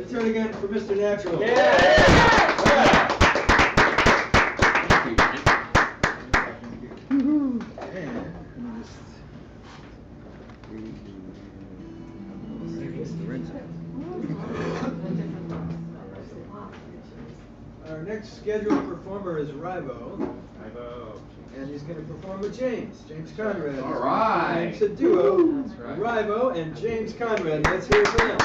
Let's hear it again for Mr. Natural. Our next scheduled performer is Rivo. And he's going to perform with James Conrad. All right. It's a duo. That's right. Rivo and James Conrad. Let's hear it for them.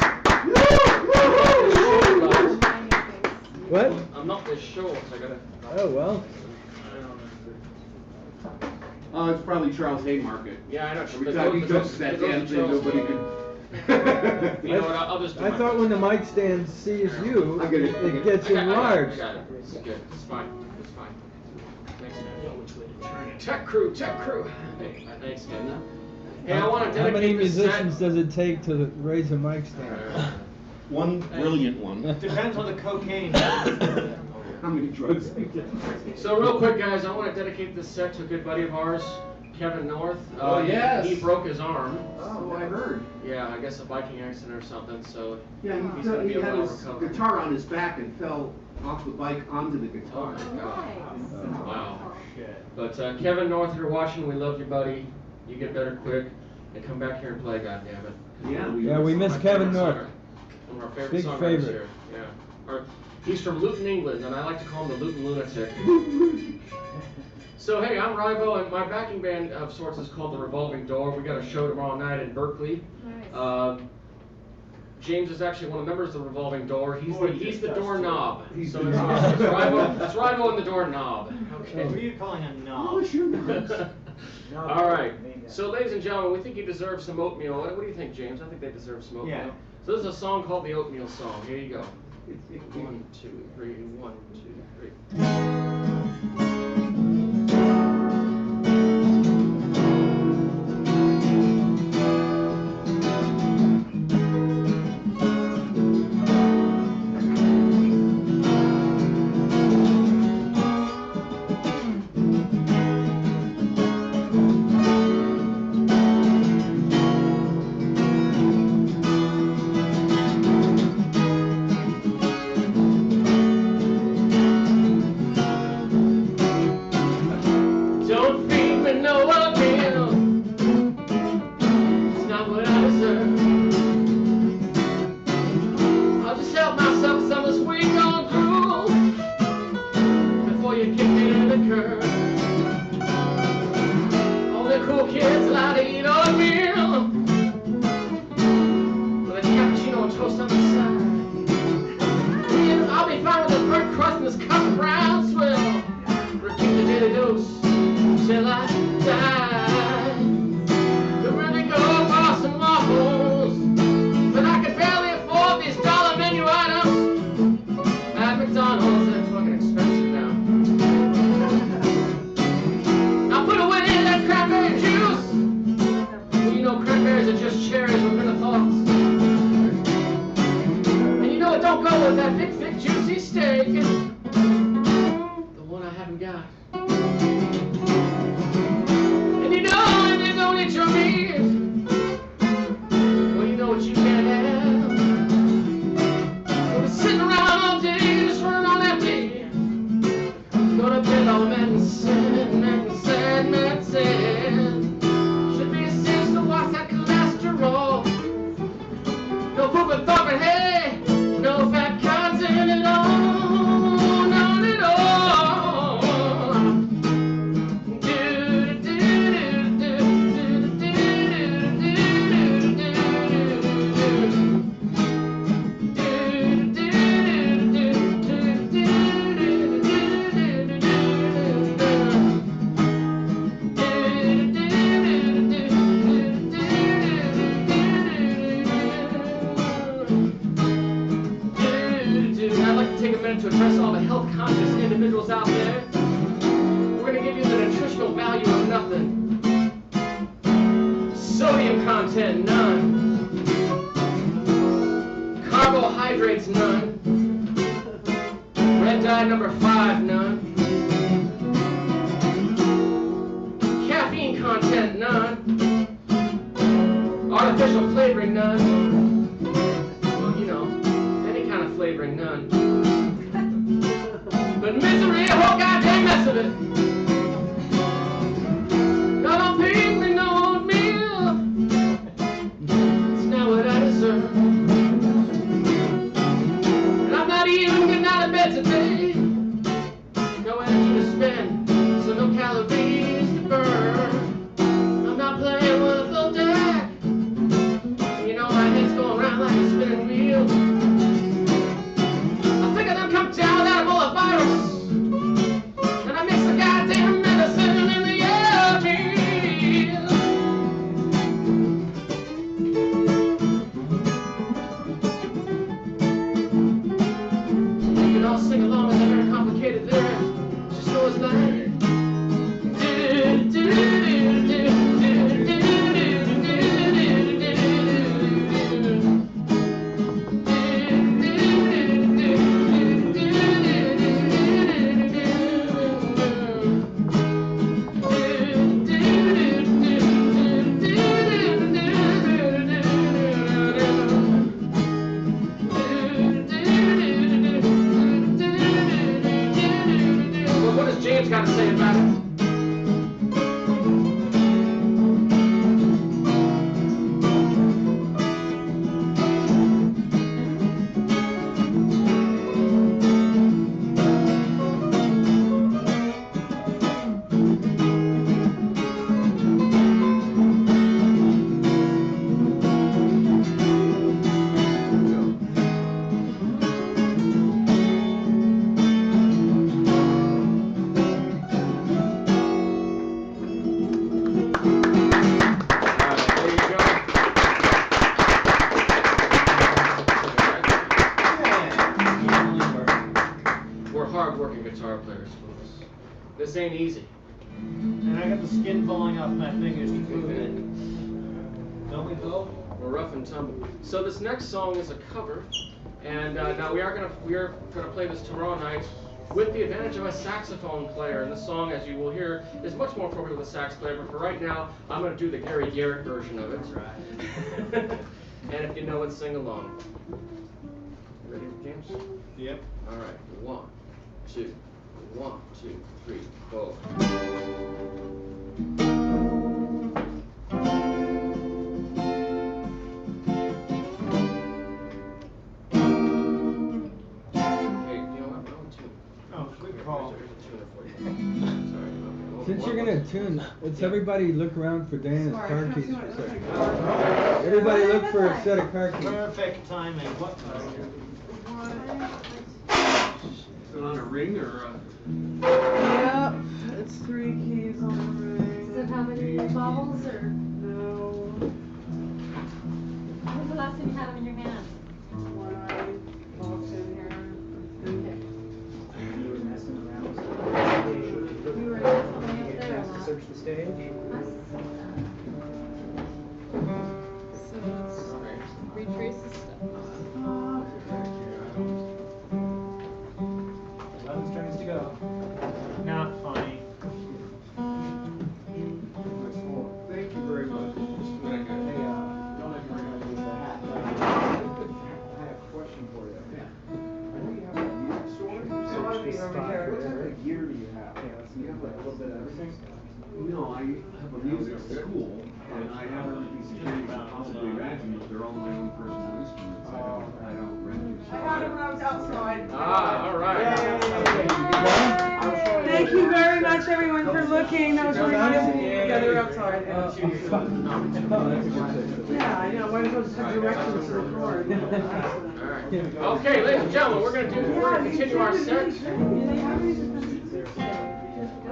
What? I'm not this short, I gotta. Oh, well. Oh, it's probably Charles Haymarket. Yeah, I know. Every time he touches that damn thing, nobody can. You know what, I'll just do I my thought best. when the mic stand sees you, I get it. it gets I got it, enlarged. I got it. It's good. It's fine. It's fine. Thanks, man. Tech crew. Hey, thanks, man. Hey, I want to How many dedicate this musicians set. does it take to raise a mic stand? One brilliant one. Depends on the cocaine. How many drugs? So real quick, guys, I want to dedicate this set to a good buddy of ours, Kevin North. Oh, yes. He broke his arm. Oh, I heard. Yeah, I guess a biking accident or something. So Yeah, he's gonna he be a had while his recovered. guitar on his back and fell off the bike onto the Oh guitar. my God. Wow. But Kevin North, if you're watching, we love you, buddy. You get better quick, and come back here and play, goddammit. Yeah, we miss My Kevin favorite North. songwriter. One of our favorite Big songwriters favorite. here. Yeah. He's from Luton, England, and I like to call him the Luton Lunatic. So hey, I'm Rivo, and my backing band of sorts is called the Revolving Door. We got a show tomorrow night in Berkeley. James is actually one of the members of the Revolving Door. He's the doorknob. So it's Rivo and the doorknob. Okay. What are you calling a knob? Oh, sure. All right. So, ladies and gentlemen, we think you deserve some oatmeal. What do you think, James? I think they deserve some oatmeal. Yeah. So this is a song called the Oatmeal Song. Here you go. 1, 2, 3. 1, 2, 3. Don't feed me no oatmeal. It's not what I deserve. I'll just help myself with some of this week on through before you kick me in the curb. Only cool kids like to eat oatmeal with a cappuccino and toast on the side. Yeah, I'll be fine with this burnt crust and this cup of brown swill. Repeat the daily dose till I die. Could really go for some waffles, but I could barely afford these dollar menu items at McDonald's. They're fucking expensive now. Now put away that cranberry juice. Well, you know cranberries are just cherries with bitter thoughts. And you know it don't go with that big, thick, juicy steak. The one I haven't got. And you know if you don't eat your meat, well, you know what you can't have. You'll be sitting around all day, just running on empty. Go to bed all mad and sad, mad and sad, mad and sad. Should be a sin to watch that cholesterol. No food but thought, but hey, no fat content at all, none at all. I'd like to take a minute to address all the health conscious individuals out there. We're going to give you the nutritional value of nothing. Sodium content, none. Carbohydrates, none. Red dye number 5, none. Caffeine content, none. Artificial flavoring, none. Well, you know, any kind flavoring none. But misery, a whole goddamn mess of it. God don't pay me no meal. It's not what I deserve. And I'm not even getting out of bed today. No energy to spend, so no calories to burn. I'm not playing with a full deck. You know my head's going round like a spinning wheel. I think I done come down out of all the virus. And I mix the goddamn medicine in the air meal. You can all sing along with a very complicated lyric. Just goes like well, what does James got to say about it? We're hard-working guitar players, folks. This ain't easy. And I got the skin falling off my fingers to prove it. Don't we, Bill? We're rough and tumble. So this next song is a cover, and now we are gonna play this tomorrow night with the advantage of a saxophone player. And the song, as you will hear, is much more appropriate with a sax player. But for right now, I'm gonna do the Gary Garrett version of it. That's right. And if you know it, sing along. You ready, James? Yep. All right. 1, 2, 1, 2, 3, 4. Since you're gonna tune, let's everybody look around for Diana's car keys for a second. Everybody look for a set of car keys. Perfect timing. What? Is it on a ring or Yep, it's 3 keys on the ring. Is it how many bubbles or? No. When was the last time you had them in your hand? When I walked in here. You were messing around with You were way up there. to search the stage. I saw that. So let's retrace the stuff. Eleven strings to go. Not funny. Thank you very much. Hey, don't let me use the hat. I have a question for you. I know you have a music store. So I'll be over here. What type of gear do you have? Do you have like a little bit of everything? No, I have a music school, and I have everything security you can possibly imagine, but they're all my own personal instruments. I don't rent you. I had it when I was outside. Ah, all right. Thank you very much, everyone, for looking. That was really nice to meet you together outside. Yeah, I know. Might as well just have directions to record. All right. Okay, ladies and gentlemen, we're gonna continue our set.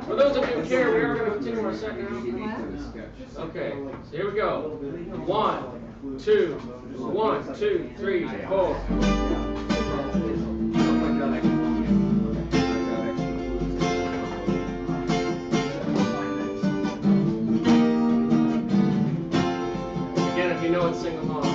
For those of you who care, we are going to continue our set now. Okay, so here we go. 1, 2, 1, 2, 3, 4. Again, if you know it, sing along.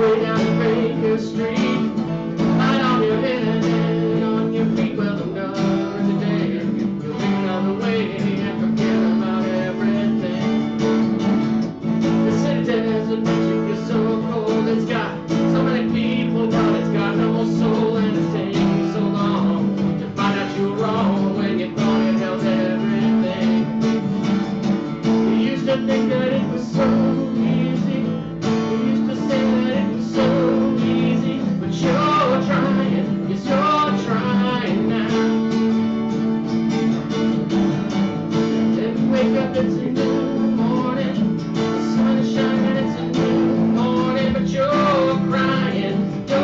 way down to Baker Street. Light on your head and on your feet. Well, another day, you'll make another way and forget about everything. The city desert makes you feel so cold. It's got so many people, but it's got no soul. And it's taking so long to find out you were wrong when you thought it held everything. You used to think that it was so easy. You used to say that it was so easy. But you're trying, yes, you're trying now. Every wake up, it's a new morning. The sun is shining, it's a new morning. But you're crying now.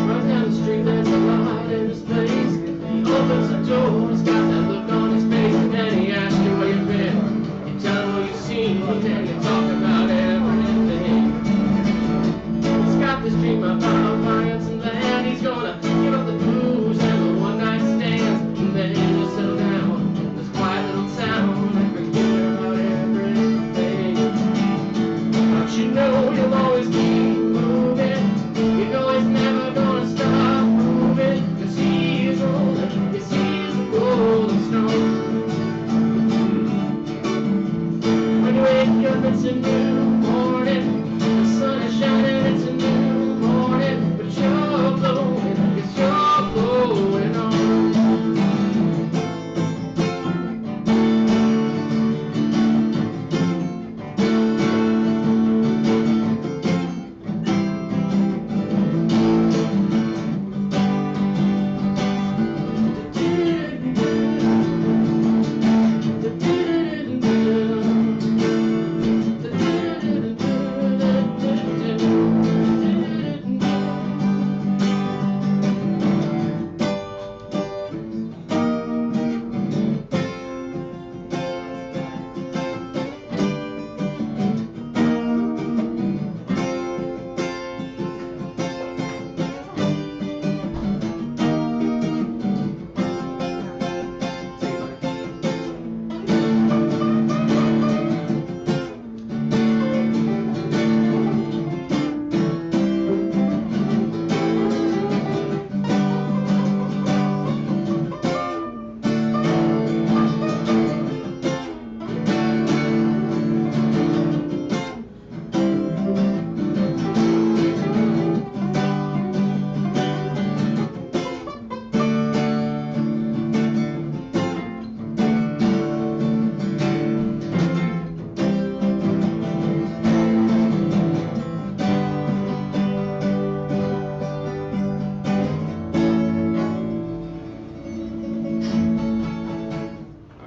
Right down the street, there's a light in his face. He opens the door, he's got that look on his face, and then he asks you where you've been. You tell him what you've seen, and then you talk about everything. He's got this dream about buying some land. He's gonna give up the booze and the one-night stands, and then he'll settle down in this quiet little town and forget about everything. But you know you'll always keep moving. You know he's never gonna stop moving. 'Cause he's rolling, yes, he's a rolling stone. When you wake up, it's a new morning. The sun is shining, it's a new morning. But you're glowing, yes, you're glowing on.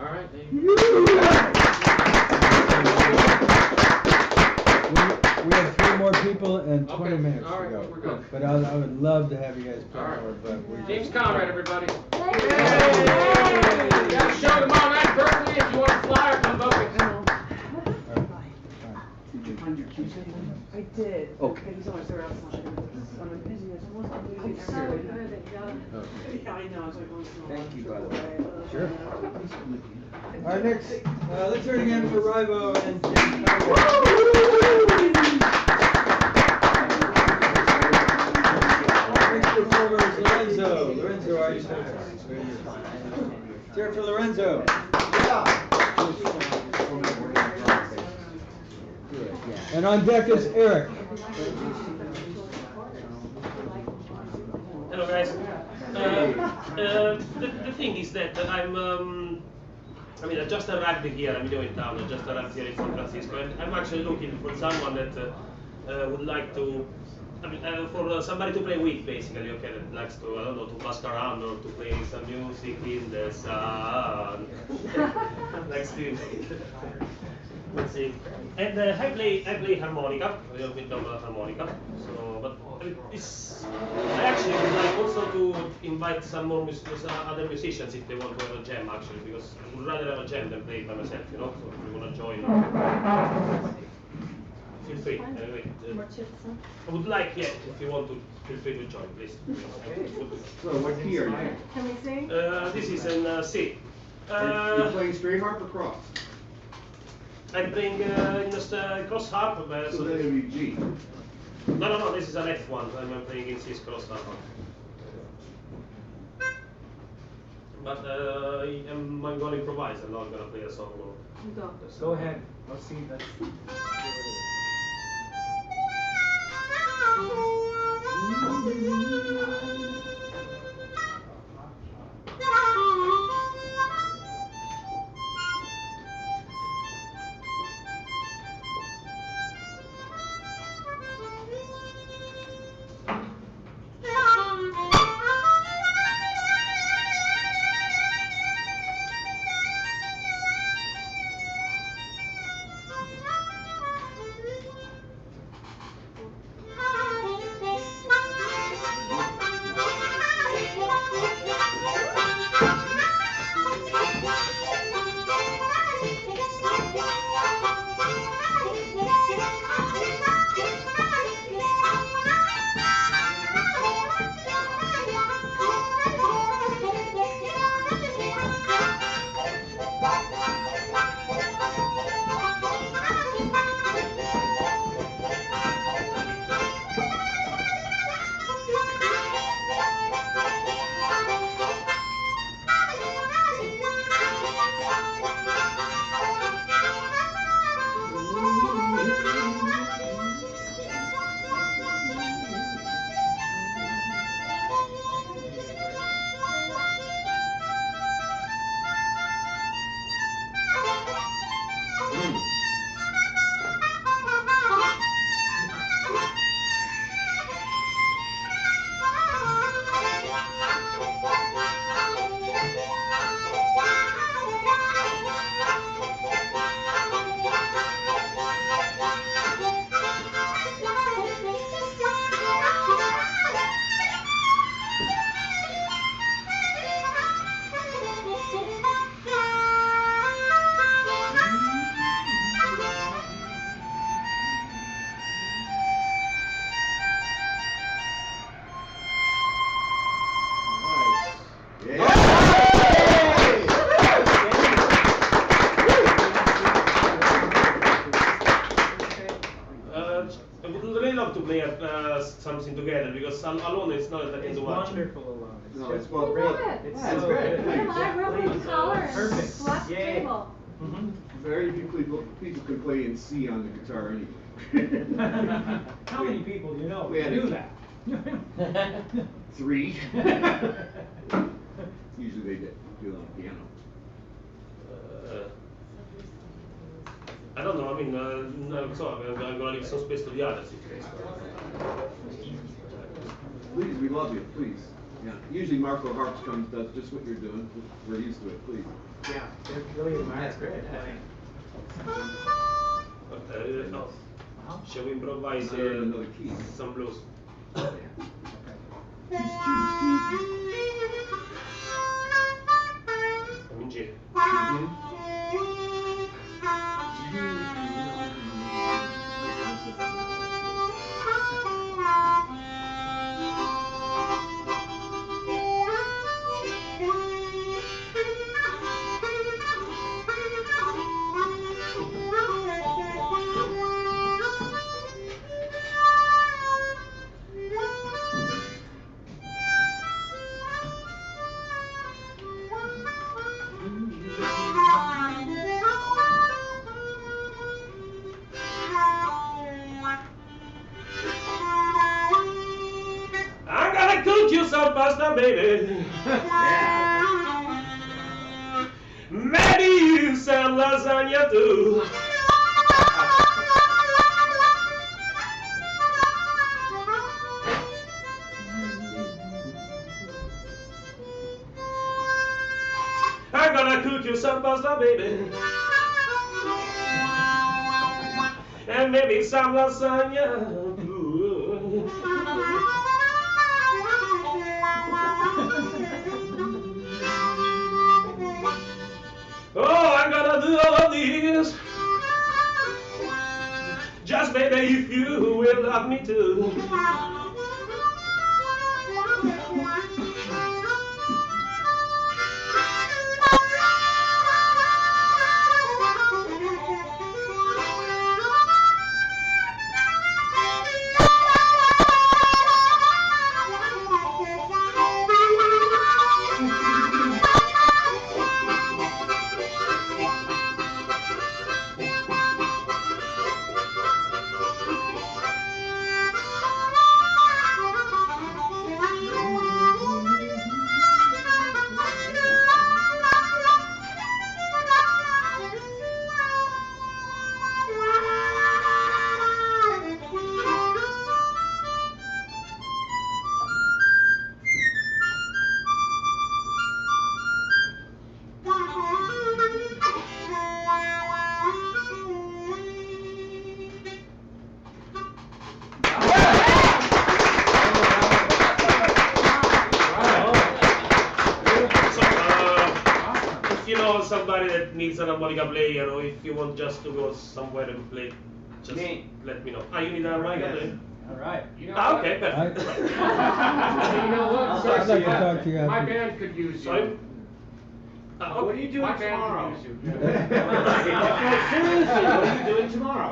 All right, Dave. We have 3 more people and 20 Okay, minutes all to right, go. we're good. But I would love to have you guys play All right. more, but we James just- Conrad, everybody. Yay! We got a show tomorrow night, Berkeley. If you want a flyer, come vote. I did. Okay. Thank you so much. They were outside. I'm busy. It's almost completely I'm so everywhere. good at that. Yeah, I know. It's like once in a while. Thank you, by the way. Sure. All right, next, let's hear it again for Rivo and James Conrad. Next performer is Lorenzo. Lorenzo, are you there? Let's hear it for Lorenzo. And on deck is Eric. Hello guys. The thing is that I just arrived here, I'm new in town, I just arrived here in San Francisco, and I'm actually looking for someone that would like to, for somebody to play with, basically, okay, that likes to, I don't know, to pass around or to play some music in the sun. Next to you. let's see. And I play harmonica, a little bit of harmonica. So, but I actually would like also to invite some more other musicians if they want to have a jam actually, because I would rather have a jam than play by myself, you know. So if you want to join, feel free. Anyway, I would like, yeah, if you want to, feel free to join, please. Okay. So what key are you in? Can we sing? This is in C. You're playing straight harp or cross? I'm playing in the cross harp. So then it would be G. No, this is an F1. I'm playing in C's cross harp. But I'm going to improvise. I'm not going to play a song. Go. Go ahead. Let's see. Let's see. I would really love to play something together because alone it's not that I can do much. Wonderful alone. No, it's well Love great. it. It's Yeah, so it's great. good. Yeah, I wrote the color and Perfect. swept the Yay. table. Very few people can play in C on the guitar anyway. How many people do you know We had do a- that? 3. Usually they do it on the piano. I don't know. I mean, no, so I'm gonna leave some space to the others. Please, we love you, please. Yeah. Usually Marco Harps comes, does just what you're doing. We're used to it, please. Yeah, they're really admire. That's great. But, no. Shall we improvise Another key. some blues? I'm in G. I'm gonna cook you some pasta, baby. Maybe you some lasagna too. I'm gonna cook you some pasta, baby. and maybe some lasagna too. Oh, I'm gonna do all of this. Just baby, if you will love me too. Somebody that needs an harmonica player, or if you want just to go somewhere and play, just let me know. Ah, you need a harmonica player? Alright. Okay, perfect. You know what? I'd like to talk to you My after. band could use you. Sorry? What are you doing My band tomorrow? could use you. Seriously, what are you doing tomorrow?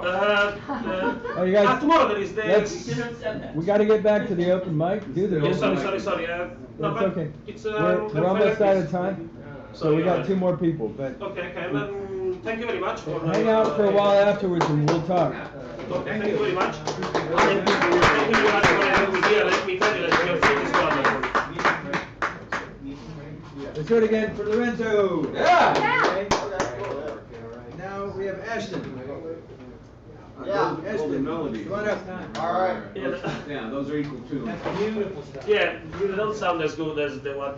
Oh, you guys, tomorrow there is the... we got to get back to the open mic. Do the Yes, open sorry. mic. No, That's but okay. it's, We're almost out of time, so we got 2 more people. But Okay, thank you very much for... hang out for a while afterwards and we'll talk. Okay, thank you very much. Thank you very much for having me here. Let me tell you that your food is wonderful. Let's do it again for Lorenzo. Yeah. Now we have Ashton. Yeah. Ashton, melody. come on up. All right. Yeah, those are equal tunes. Beautiful stuff. Yeah, you don't sound as good as the one...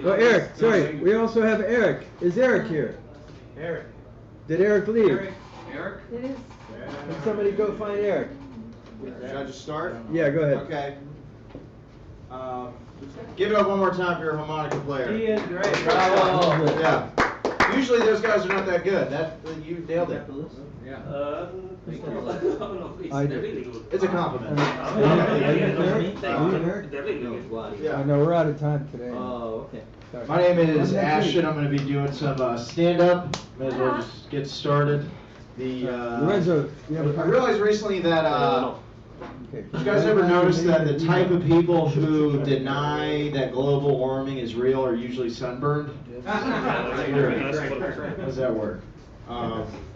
Oh, Eric, sorry, we also have Eric. Is Eric here? Eric. Did Eric leave? Eric? It is. Can somebody go find Eric? Should I just start? Yeah, go ahead. Okay. Give it up one more time for your harmonica player. He is great. Bravo. Yeah. Usually those guys are not that good. You nailed it. Yeah. I They're really good. It's a compliment. They're really good. I know, we're out of time today. Oh, okay. Sorry. My name is Next Ashton. week. I'm going to be doing some stand-up. May as well just get started. Lorenzo, you have a I realized recently that Okay. you guys ever notice that the type of people who deny that global warming is real are usually sunburned? How does that work?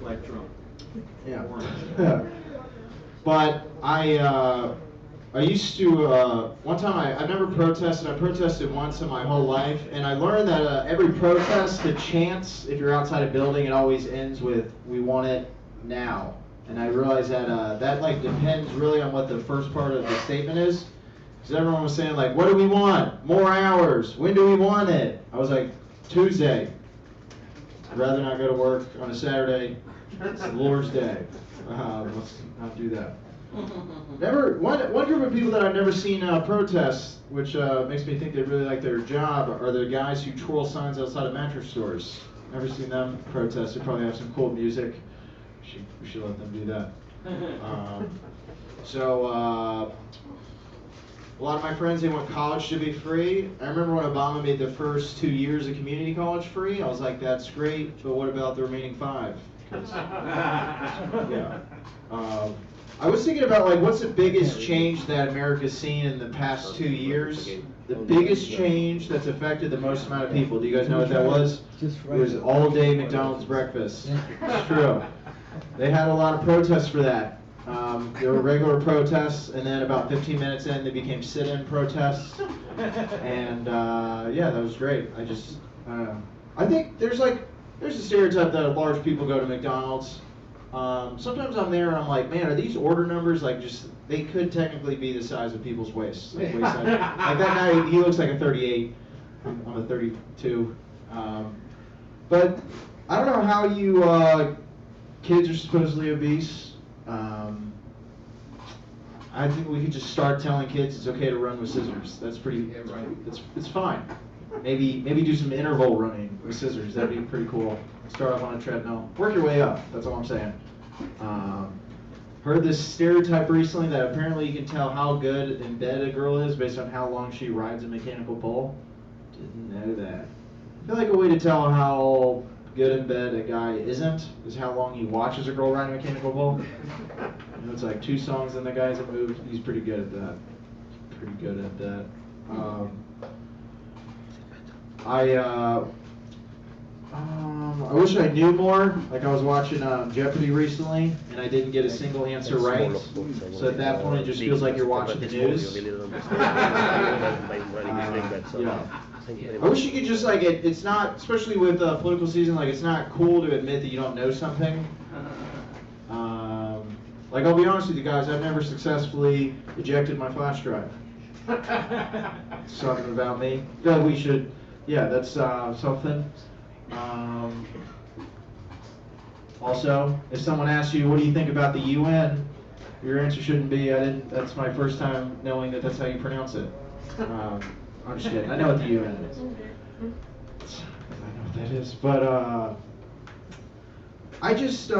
Like Trump. Yeah. But I used to, one time I've never protested. I protested once in my whole life, and I learned that every protest, the chants, if you're outside a building, it always ends with, "We want it now." And I realized that that like depends really on what the first part of the statement is. Because everyone was saying like, "What do we want? More hours. When do we want it?" I was like, "Tuesday. I'd rather not go to work on a Saturday. It's the Lord's Day. Let's not do that." One group of people that I've never seen protest, which makes me think they really like their job, are the guys who twirl signs outside of mattress stores. Never seen them protest. They probably have some cool music. We should let them do that. A lot of my friends, they want college to be free. I remember when Obama made the first 2 years of community college free. I was like, that's great, but what about the remaining 5? 'Cause, yeah. I was thinking about like, what's the biggest change that America's seen in the past 2 years? The biggest change that's affected the most amount of people. Do you guys know what that was? It was all-day McDonald's breakfast. It's true. They had a lot of protests for that. There were regular protests, and then about 15 minutes in, they became sit-in protests. And yeah, that was great. I think there's a stereotype that large people go to McDonald's. Sometimes I'm there and I'm like, man, are these order numbers like just, they could technically be the size of people's waists. Like, waist size. Like that guy, he looks like a 38. I'm a 32. But I don't know how you kids are supposedly obese. I think we could just start telling kids it's okay to run with scissors. That's pretty. It's fine. Maybe do some interval running with scissors. That'd be pretty cool. Start off on a treadmill. Work your way up. That's all I'm saying. Heard this stereotype recently that apparently you can tell how good in bed a girl is based on how long she rides a mechanical bull. Didn't know that. I feel like a way to tell how good in bed a guy isn't is how long he watches a girl ride a mechanical bull. You know, it's like 2 songs and the guy's a move. He's pretty good at that. Pretty good at that. I wish I knew more. Like I was watching Jeopardy recently, and I didn't get a single answer right. So at that point, it just feels like you're watching the news. Yeah. I wish you could just like it's not, especially with political season. Like it's not cool to admit that you don't know something. Like I'll be honest with you guys, I've never successfully ejected my flash drive. Something about me. Yeah, we should. Yeah, that's something. Also, if someone asks you, what do you think about the UN? Your answer shouldn't be, I didn't. That's my first time knowing that that's how you pronounce it. I'm just kidding. I know what the UN is. I know what that is. But I just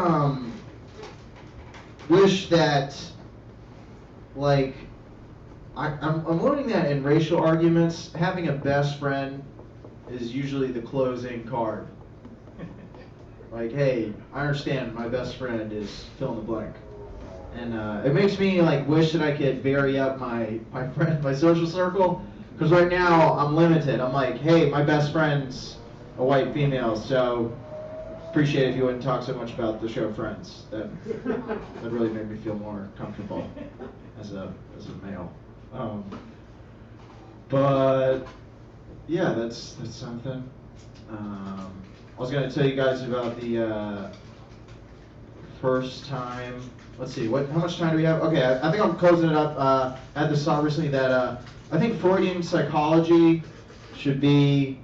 wish that, like, I'm learning that in racial arguments, having a best friend is usually the closing card. Like, hey, I understand my best friend is fill in the blank. And it makes me like wish that I could vary up my social circle. Because right now I'm limited. I'm like, hey, my best friend's a white female, so appreciate if you wouldn't talk so much about the show Friends. That really made me feel more comfortable as a male. But yeah, that's something. I was gonna tell you guys about the first time. Let's see, how much time do we have? Okay, I think I'm closing it up. I had this thought recently that I think Freudian psychology should be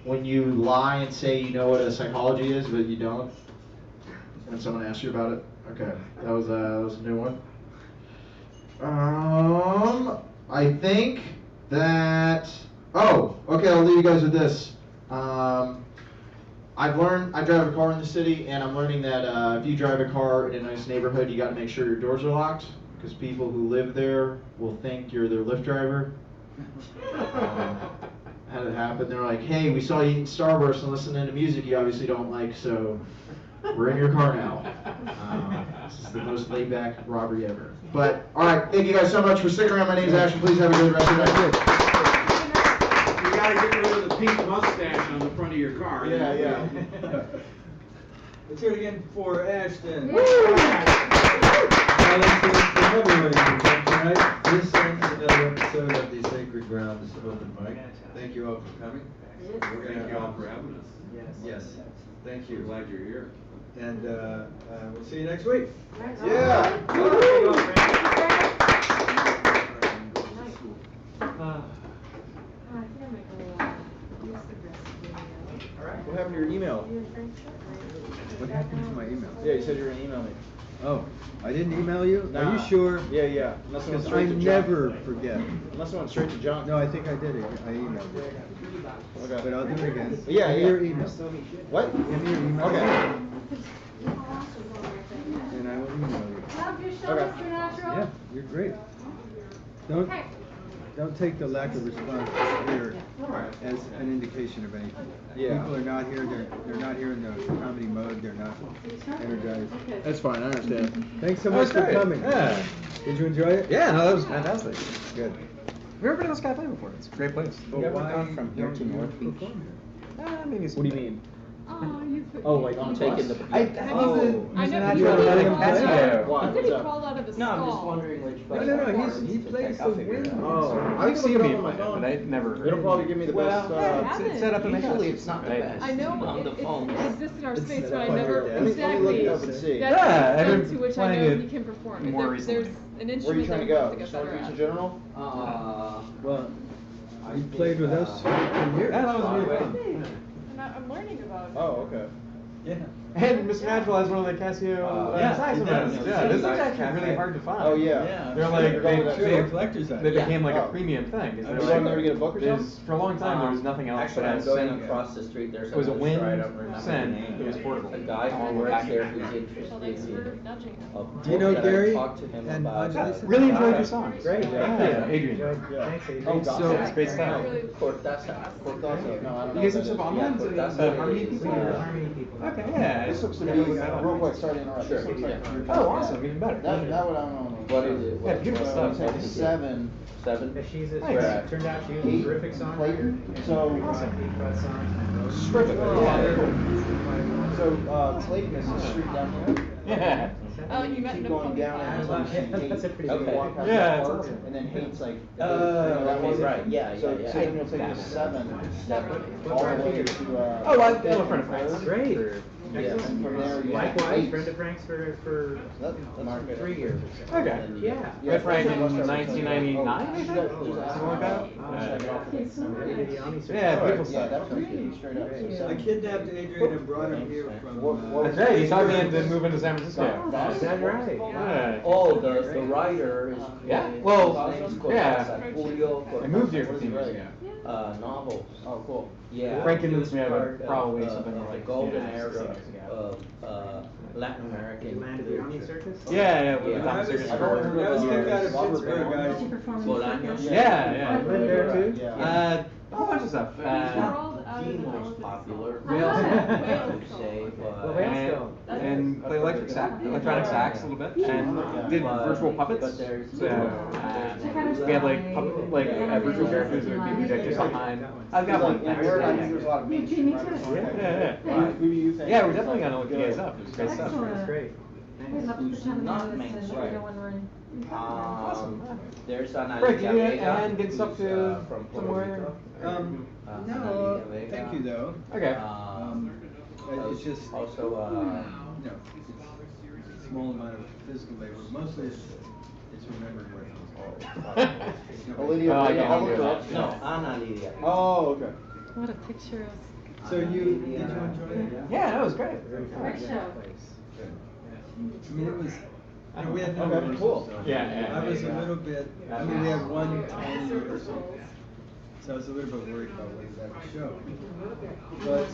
when you lie and say you know what a psychology is, but you don't. When someone asks you about it. Okay, that was a new one. I think that. Oh, okay. I'll leave you guys with this. I drive a car in the city, and I'm learning that if you drive a car in a nice neighborhood, you got to make sure your doors are locked, because people who live there will think you're their Lyft driver. Had it happen. They're like, hey, we saw you eating Starburst and listening to music you obviously don't like, so we're in your car now. This is the most laid-back robbery ever. But, all right, thank you guys so much for sticking around. My name's Ashton. Please have a good rest of the night. You gotta get rid of the pink mustache on the front of your car. Yeah. Let's hear it again for Ashton. Woo! Tonight, this ends another episode of the Sacred Grounds Open Mic. Thank you all for coming. Thank you all for having us. Yes. Thank you. Glad you're here. And we'll see you next week. Yeah. What happened to your email? What happened to my email? Yeah, you said you were going to email me. Oh, I didn't email you? Nah. Are you sure? Yeah. Unless it went Because I straight to junk. never forget. Unless it went straight to junk. No, I think I did it. I emailed you. Okay. But I'll do it again. Yeah. Give me your email. What? Give me your email. Okay. And I will email you. Love your show, Okay. Mr. Natural. Yeah, you're great. Don't take the lack of response here as an indication of anything. Yeah. People are not here. They're not here in the comedy mode. They're not energized. That's fine. I understand. Thanks so That much was for great. coming. Yeah. Did you enjoy it? Yeah, no, that was fantastic. Good. We've never been to Sky Play before. It's a great place. But why from here to North Beach? perform here? I mean, What do you mean? Oh, you put. Oh, like on taking the. I know, Mr. he Natural, crawled let him out pass of you his there. skull. I Why? think he What's up? crawled out of his No, skull. I'm just wondering which. He plays the wind. Oh, I've seen look it up people, on my phone. but I've never heard. It'll probably give me the best. It's set up initially. It's not the best. I know On the phone. it exists in our space, set but up I on never your desk. Let me exactly. look it up and see. That's Yeah, the I've extent been to which I playing know it he can perform. more There's recently. an Where are you instrument trying to that go? he has to Stone get Beach in better general? Well, you played with us for years. Yeah, that was really fun. at. And I'm learning about it. Oh, okay. Yeah. And Mr. Natural has one of the Casio saxophones. Yeah, this is actually really hard to find. Oh, yeah. They're like They're collector's items. they became like Yeah. a premium thing. Are you going there to get a book or There's- For a long time, there was nothing else. Actually, that I'm had going Sen. across the street, there's It was a bookstore, wind I don't remember the Sen. name. It was portable. A guy who works there who's interested in a Do you know book that I Gary talked to him and about. Angelis? Really enjoyed your songs. Great. Yeah, Adrian. Thanks, Adrian. Oh, So, it's great stuff. Cortázar. Cortázar. No, I don't know. You guys what have that some is. online? Cortázar Harmony is, people? Harmony Okay, yeah. This looks like a Real quick, sorry to interrupt. Sure, This looks like yeah. you're Oh, awesome, even better. That would, I don't know. What is it? Yeah, beautiful So stuff. take a 7. 7? She's a, Nice. turned out she was a 8 terrific songwriter. Clayton. So, Terrific. so Clayton is a street down here. Yeah. Oh, you met Keep him going down until you see Haight. That's a pretty So you good walk past Yeah, that it's park, awesome. and then Haight's like. that was right. Yeah, So, yeah. so then you'll take a 7 step all the way to. Oh, I'm a friend of Frank's. Great. Yeah, and from there you. Likewise, friend of Frank's for That's 3 years. Okay. Yeah. Met Frank in 1999, I think? Something like that? Yeah, beautiful Yeah, stuff. that was good, straight up. So I kidnapped Adrian and brought him here from. That's right, he talked me into moving to San Francisco. Is that right? Yeah. Oh, the writer is. Yeah, well, his name's yeah. Cortázar, Julio I moved here Cortázar. 15 years ago. Novels. Oh, cool. Yeah. Frank he convinced was me I would part probably of, something the like golden yeah, era of Latin American Land of the Omni literature. Circus? Yeah, with Yeah. the Tom Circus. I was kicked out of Pittsburgh, Did you guys. perform in Bolaños. circus? Yeah. Live there too? Yeah. A whole bunch of stuff. The most popular, Wales. I would say, Well, but. Wales and play electronic sax a little bit, and did virtual puppets. But there's. So we had like virtual characters that would be projected behind. I've got one. And where I think there's a lot of Me beach. too, me right? too. Yeah. Who do you think? Yeah, we're definitely gonna look you guys up. It's great stuff. Excellent. That's great. We'd love to pretend Not to main listen, right. you know, when we're in. There's an Frank, you Alicia need Vega, and get stuff who's, to from Puerto somewhere? Rico. No, Analia Vega. thank you though. Okay. It's just, Also, you know, it's a small amount of physical labor. Mostly it's remembering what it was. Olivia, Oh, I Vega, can't I'll look remember her up. no, Ana Lidia. Oh, okay. What a picture. So did you enjoy it? Yeah, that was great. Great show. I mean, it was, you know, we had no Okay, rehearsals, cool. so Yeah. I was a little bit, I mean, we had one tiny rehearsal, so I was a little bit worried about whether that would show. But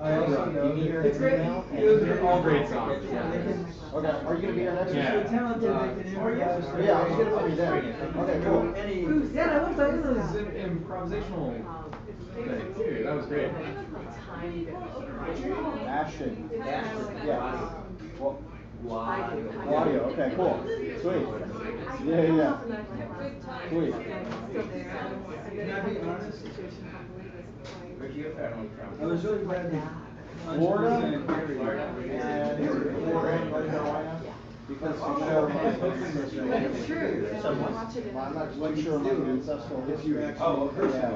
I also know that It's great. They're all great songs. Okay, are you gonna be here next week? Yeah. so talented, they can improvise. Yeah, I was gonna put you there. Okay, cool. Yeah, that was an improvisational thing too. That was great. Ashton. Yeah. Well, Audio. audio, okay, cool. Sweet. Yeah. Sweet. Can I be honest? Where's your family from? I was really glad that Florida Angeles and Gary were and Florida and North Carolina. Because you know, It's true. I'm not quite sure I'm gonna be successful if you actually rehearse it. Yeah.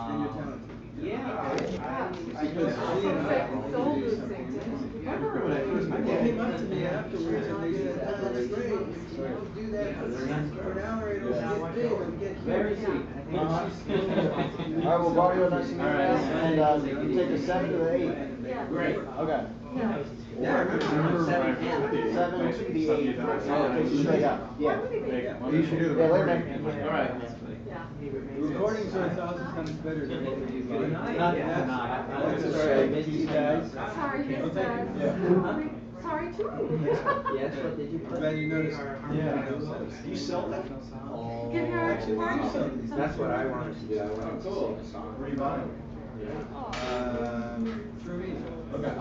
And you're talented. Yeah. Because she and I I remember when I first met, they came up to me afterwards and they said, "Oh, that's great, you know, do that for an hour, it'll get big, it'll get Very huge." sweet. All right, we'll borrow you a nice and you take a 7 to the 8. Great. Okay. Yeah, I remember. 7 to the 8. Okay, so straight up. Yeah. You should do the Yeah, later, recording. man. All right. Recordings are 1,000 times better than interviews. Not. That's sorry, I missed you guys. Sorry, miss Okay. that. Yeah. Sorry too. Yes, what did you play? Glad you noticed. Yeah. Do you sell that? Give her Actually, where do you sell these? That's what I wanted to do. I wanted to sing a song. Where do you buy them? Through me. Okay.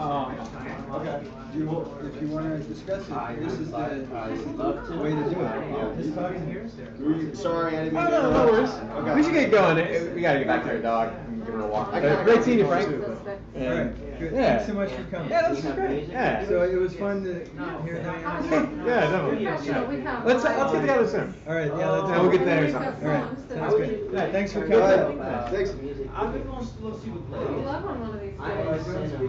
Okay. Do you, if you wanna discuss it, this is the way to do it. Just talk to here. Sorry, I didn't mean Oh, to no, no interrupt. worries. Okay. We should get going. We gotta get back to our dog and give her a walk. Great seeing you, Frank. All right, good. Yeah. Thanks so much for coming. Yeah, this is great. Yeah. So it was fun to hear that. Yeah, definitely. Yeah. Let's get together soon. All right, yeah, let's. And we'll get dinner or All something. right, sounds good. Yeah, thanks for Go coming. ahead. Thanks. Love on one of these days.